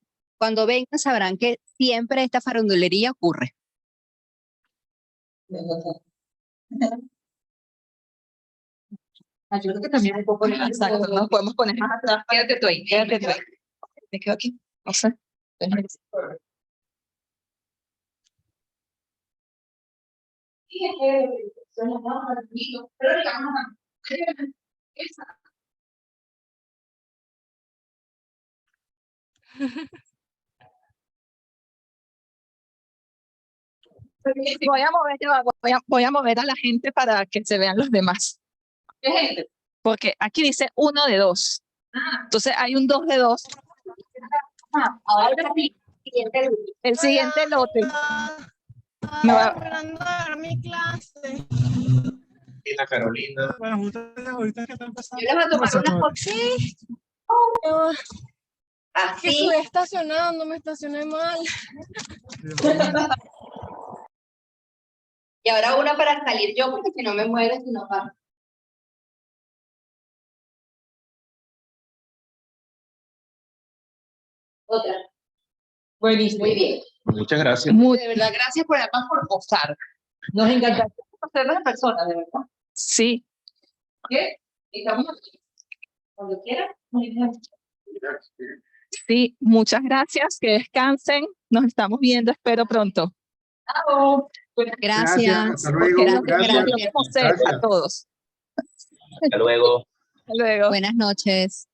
sabrán que siempre esta farandulería ocurre. Yo creo que también un poco. Exacto, nos podemos poner más atrás. Quédate tú ahí, quédate tú ahí. Me quedo aquí. No sé. Déjame ver. Voy a mover a la gente para que se vean los demás. ¿Qué gente? Porque aquí dice 1 de 2. Entonces hay un 2 de 2. Ahora sí. El siguiente lote. Me va esperando a dar mi clase. Carolina. Bueno, ahorita que está empezando. Yo les voy a tomar unas fotos. Sí, que Así. estoy estacionando, me estacioné mal. Y ahora una para salir yo, porque si no me muero, si no paro. Otra. Buenísimo. Muy bien. Muchas gracias. De verdad, gracias por además por posar. Nos encanta conocerlas en persona, de verdad. Sí. ¿Qué? Estamos aquí. Cuando quieran. Sí, muchas gracias. Que descansen. Nos estamos viendo, espero pronto. Chao. Gracias. Hasta luego. Gracias. Gracias. A todos. Hasta luego. Hasta luego. Buenas noches.